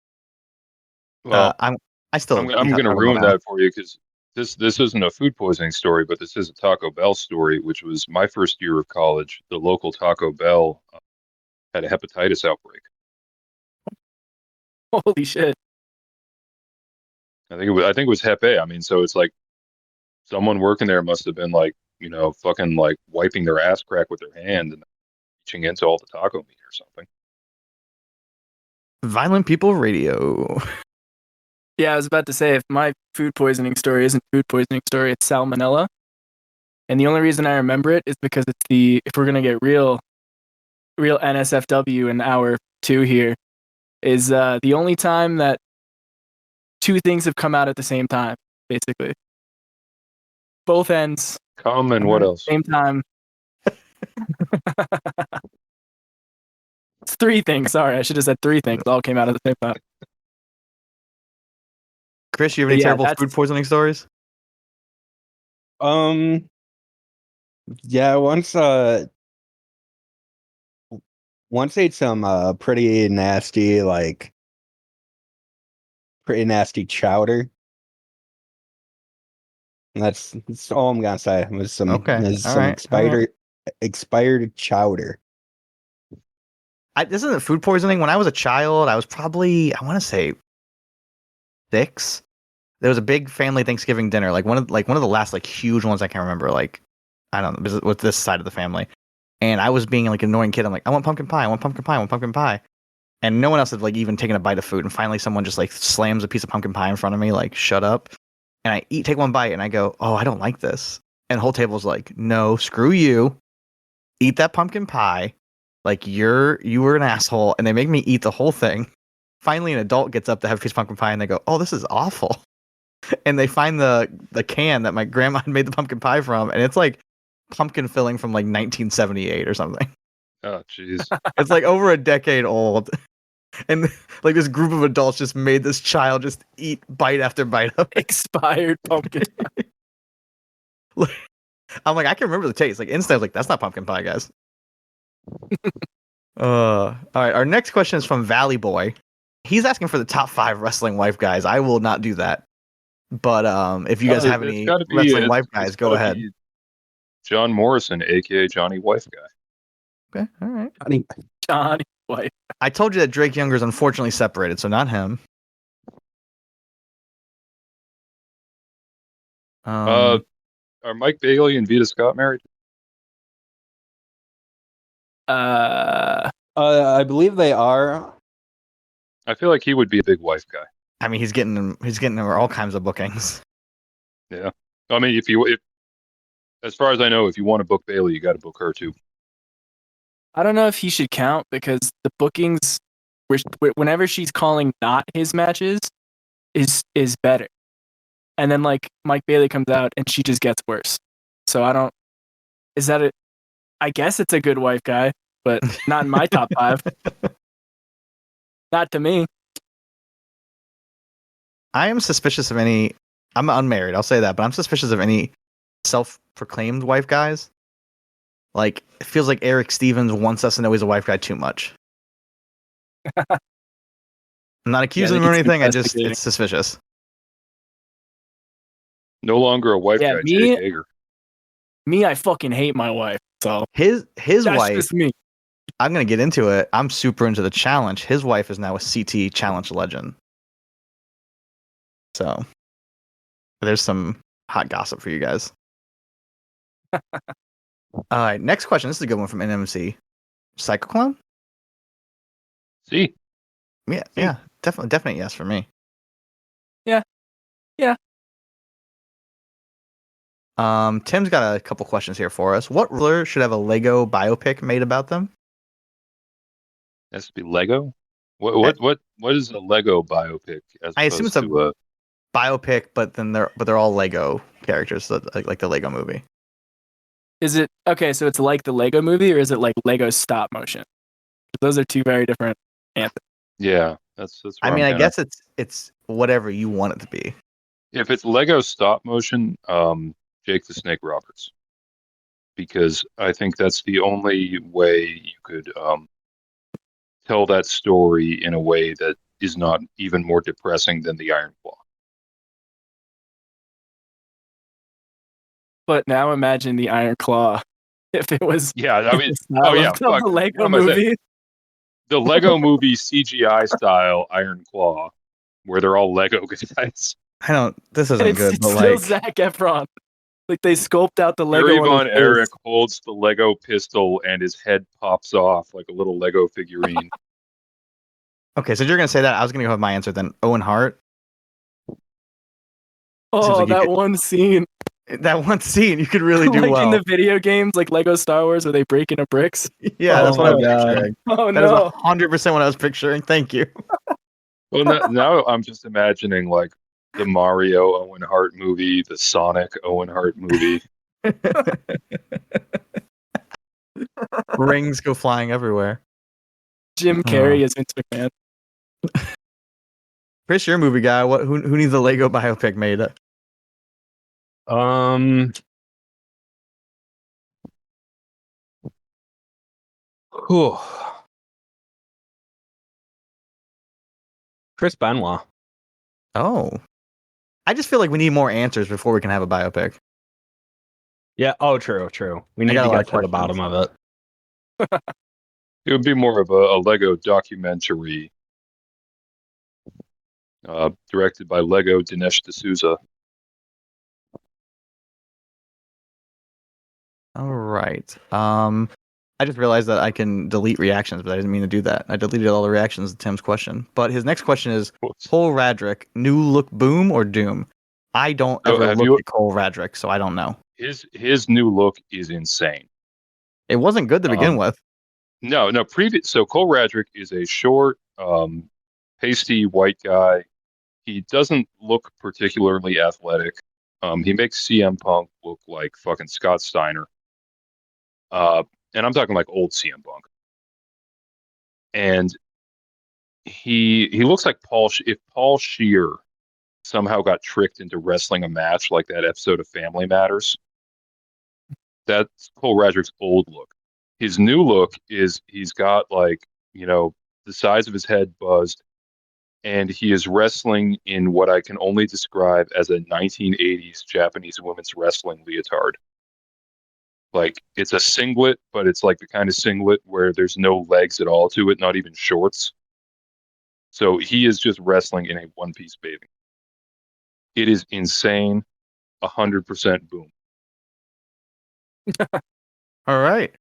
Well, I'm going to ruin that for you because this isn't a food poisoning story, but this is a Taco Bell story, which was my first year of college. The local Taco Bell had a hepatitis outbreak. Holy shit! I think it was Hep A. I mean, so it's like someone working there must have been like, fucking like wiping their ass crack with their hand and reaching into all the taco meat or something. Violent People Radio. Yeah, I was about to say, if my food poisoning story isn't food poisoning story, it's salmonella. And the only reason I remember it is because it's if we're going to get real NSFW in hour 2 here, is the only time that 2 things have come out at the same time, basically. Both ends. And what else? Same time. It's 3 things. Sorry, I should have said 3 things. All came out at the same time. Chris, you have any terrible food poisoning stories? Yeah, once ate some pretty nasty chowder. And that's all I'm gonna say. It was some expired chowder. This isn't food poisoning. When I was a child, I was probably, I want to say 6. There was a big family Thanksgiving dinner, like one of the last like huge ones I can remember. Like, I don't know, with this side of the family, and I was being like an annoying kid. I'm like, I want pumpkin pie, I want pumpkin pie, I want pumpkin pie, and no one else had like even taken a bite of food. And finally, someone just like slams a piece of pumpkin pie in front of me, like, shut up. And I take one bite, and I go, oh, I don't like this. And the whole table's like, no, screw you, eat that pumpkin pie. Like you were an asshole, and they make me eat the whole thing. Finally, an adult gets up to have a piece of pumpkin pie, and they go, oh, this is awful. And they find the can that my grandma had made the pumpkin pie from, and it's like pumpkin filling from like 1978 or something. Oh, jeez. It's like over a decade old. And like this group of adults just made this child just eat bite after bite of expired pumpkin pie. I'm like, I can remember the taste. Like instantly, I was like, that's not pumpkin pie, guys. All right. Our next question is from Valley Boy. He's asking for the top 5 wrestling wife guys. I will not do that. But if you guys have any wrestling wife guys, go ahead. John Morrison, aka Johnny Wife Guy. Okay, all right. Johnny Wife. I told you that Drake Younger is unfortunately separated, so not him. Are Mike Bailey and Vita Scott married? I believe they are. I feel like he would be a big wife guy. I mean, he's getting all kinds of bookings. Yeah, I mean, if as far as I know, if you want to book Bailey, you got to book her too. I don't know if he should count because the bookings, whenever she's calling not his matches, is better. And then like Mike Bailey comes out and she just gets worse. So I don't. Is that I guess it's a good wife guy, but not in my top 5. Not to me. I am suspicious of any. I'm unmarried, I'll say that, but I'm suspicious of any self-proclaimed wife guys. Like, it feels like Eric Stevens wants us to know he's a wife guy too much. I'm not accusing they him or need some anything. investigating. It's suspicious. No longer a wife Yeah, guy, me- Jake Hager. Me, I fucking hate my wife. So His that's wife. just me. I'm gonna get into it. I'm super into the challenge. His wife is now a CT challenge legend. So there's some hot gossip for you guys. All right, next question. This is a good one from NMC. Psychoclone? See, Yeah, definitely yes for me. Yeah. Tim's got a couple questions here for us. What ruler should have a Lego biopic made about them? has to be Lego. What is a Lego biopic as I assume opposed it's a to a? biopic, but they're all Lego characters, so like the Lego movie. Is it okay? So it's like the Lego movie, or is it like Lego stop motion? Those are two very different anthems. Yeah, that's. I Where mean, I'm I kinda- guess it's whatever you want it to be. if it's Lego stop motion, Jake the Snake Roberts, because I think that's the only way you could tell that story in a way that is not even more depressing than the Iron Claw. But now imagine the Iron Claw if it was. Yeah, I mean, style oh yeah, of fuck, the Lego what am I saying? movie. The Lego movie CGI style Iron Claw, where they're all Lego guys. This And isn't good, it's but still like, Zac Efron. Like they sculpt out the Lego Barry on Von his Erich face. holds the Lego pistol and his head pops off like a little Lego figurine. okay, so you're gonna say that. I was gonna go with my answer then. Owen Hart. Oh, like you that could- one scene. That one scene you could really do like well. in the video games, like Lego Star Wars, where they break into bricks. Yeah, that's Oh what I my was God. picturing. Oh That is no! 100% what I was picturing. Thank you. Well, now I'm just imagining like the Mario Owen Hart movie, the Sonic Owen Hart movie. Rings go flying everywhere. Jim Carrey is Vince McMahon. Chris, you're a movie guy. Who needs a Lego biopic made? Whew. Chris Benoit. Oh, I just feel like we need more answers before we can have a biopic. Yeah. Oh, true. We need got to a lot get of to the questions. bottom of it. It would be more of a Lego documentary, directed by Lego Dinesh D'Souza. All right. I just realized that I can delete reactions, but I didn't mean to do that. I deleted all the reactions to Tim's question. But his next question is Cole Radrick, new look boom or doom? I don't ever have look you- at Cole Radrick, so I don't know. His new look is insane. It wasn't good to begin with. No. So Cole Radrick is a short, pasty white guy. He doesn't look particularly athletic. He makes CM Punk look like fucking Scott Steiner. And I'm talking like old CM Punk. And he looks like if Paul Shear somehow got tricked into wrestling a match like that episode of Family Matters. That's Cole Radrick's old look. His new look is he's got like, the size of his head buzzed, and he is wrestling in what I can only describe as a 1980s Japanese women's wrestling leotard. Like, it's a singlet, but it's like the kind of singlet where there's no legs at all to it, not even shorts. So he is just wrestling in a one-piece bathing. It is insane. 100% boom. All right.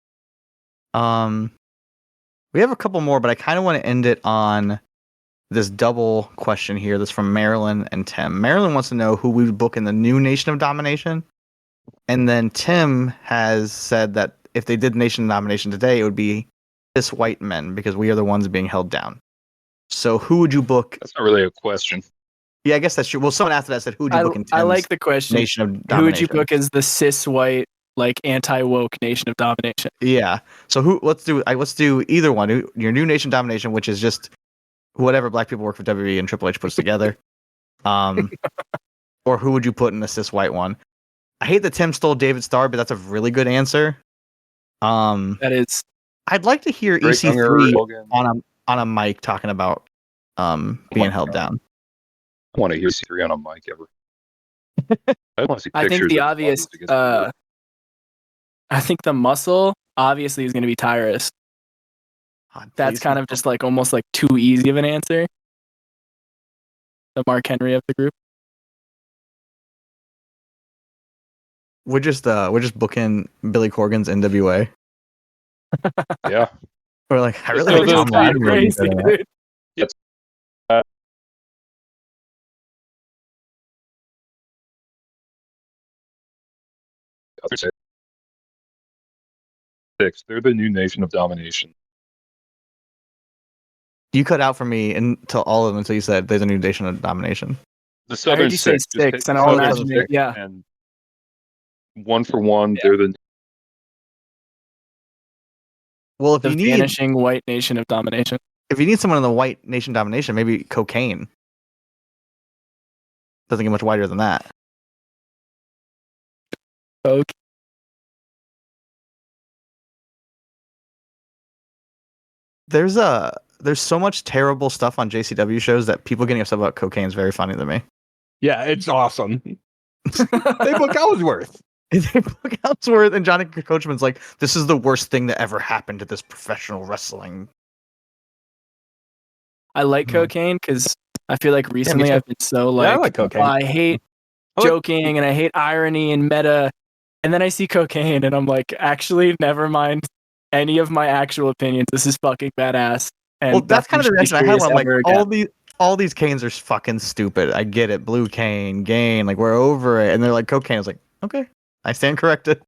We have a couple more, but I kind of want to end it on this double question here. That's from Marilyn and Tim. Marilyn wants to know who we would book in the new Nation of Domination. And then Tim has said that if they did Nation of Domination today, it would be cis white men because we are the ones being held down. So who would you book? That's not really a question. Yeah, I guess that's true. Well, someone after that said, who would you book in Tim's I like the question. Nation of Who would Domination? you book as the cis white, like anti-woke Nation of Domination? Yeah. So let's do either one. Your new Nation Domination, which is just whatever black people work for WWE and Triple H puts together. Or who would you put in the cis white one? I hate that Tim stole David Starr, but that's a really good answer. That is. I'd like to hear Drake Younger, EC3 Hogan. on a mic talking about being held down. I want to hear C3 on a mic ever. I want to see I pictures think the of his obvious, bodies against the wall. I think the muscle obviously is going to be Tyrus. God, That's please kind no. of just like almost like too easy of an answer. The Mark Henry of the group. We're just booking Billy Corgan's NWA. Yeah. We're like, I Let's really go think Tom to Lydon would be crazy, good at that. dude. They're the new nation of domination. You cut out for me until all of them until you said there's a new nation of domination. The I Southern heard you say Six. Just six, take and the I'm Oh, Southern imagining, Six yeah. and one for one, they're the Well, if The you need vanishing white nation of domination. someone in the white nation domination, maybe cocaine. Doesn't get much whiter than that. Okay. There's so much terrible stuff on JCW shows that people getting upset about cocaine is very funny to me. Yeah, it's awesome. They book Ellsworth. They book Ellsworth and Johnny Coachman's like, this is the worst thing that ever happened to this professional wrestling. I like Mhm. cocaine because I feel like recently too. I've been so like, Yeah, I like cocaine. I hate I like- joking and I hate irony and meta. And then I see cocaine and I'm like, actually, never mind any of my actual opinions. This is fucking badass. And Well, that's kind of the nothing should be reaction I had. serious When I'm like, ever again. all these canes are fucking stupid. I get it. Blue cane, gain, like we're over it. And they're like cocaine. I was like, okay, I stand corrected.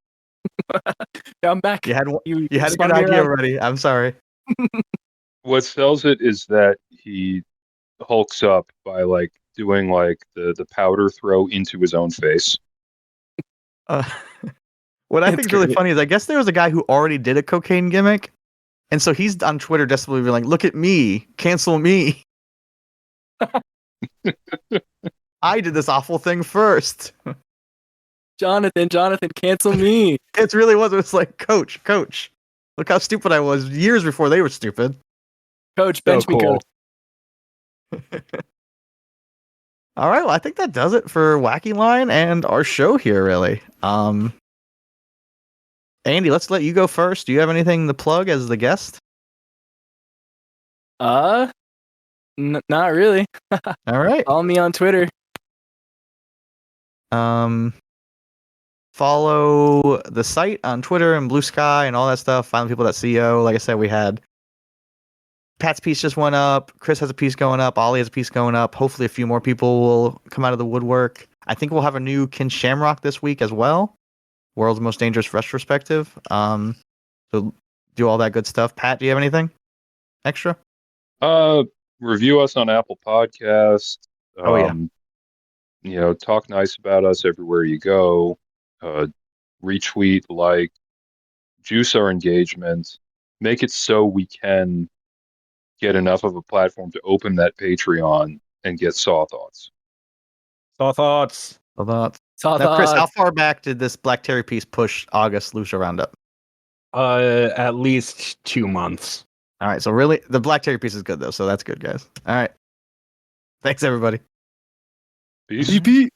I'm back. You had You a spun good me idea around. already. I'm sorry. what sells it is that he hulks up by like doing like the powder throw into his own face. Uh, what I It's think is really great. funny is I guess there was a guy who already did a cocaine gimmick, and so he's on Twitter desperately being like, "Look at me, cancel me. I did this awful thing first." Jonathan, cancel me. It really was. It was like, Coach, look how stupid I was years before they were stupid. Coach, So bench me, cool. coach. All right, well, I think that does it for Wacky Line and our show here, really. Andy, let's let you go first. Do you have anything to plug as the guest? Not really. All right. Follow me on Twitter. Follow the site on Twitter and Blue Sky and all that stuff. FinalPeople.co. Like I said, we had Pat's piece just went up. Chris has a piece going up. Ollie has a piece going up. Hopefully, a few more people will come out of the woodwork. I think we'll have a new Ken Shamrock this week as well. World's Most Dangerous Retrospective. So do all that good stuff. Pat, do you have anything extra? Review us on Apple Podcasts. Oh, yeah. You know, talk nice about us everywhere you go. Retweet, like, juice our engagement. Make it so we can get enough of a platform to open that Patreon and get Saw Thoughts. Thoughts. Now, Chris, how far back did this Black Terry piece push August Lucha Roundup? At least 2 months. All right, so really, the Black Terry piece is good, though, so that's good, guys. All right. Thanks, everybody. Peace. GP.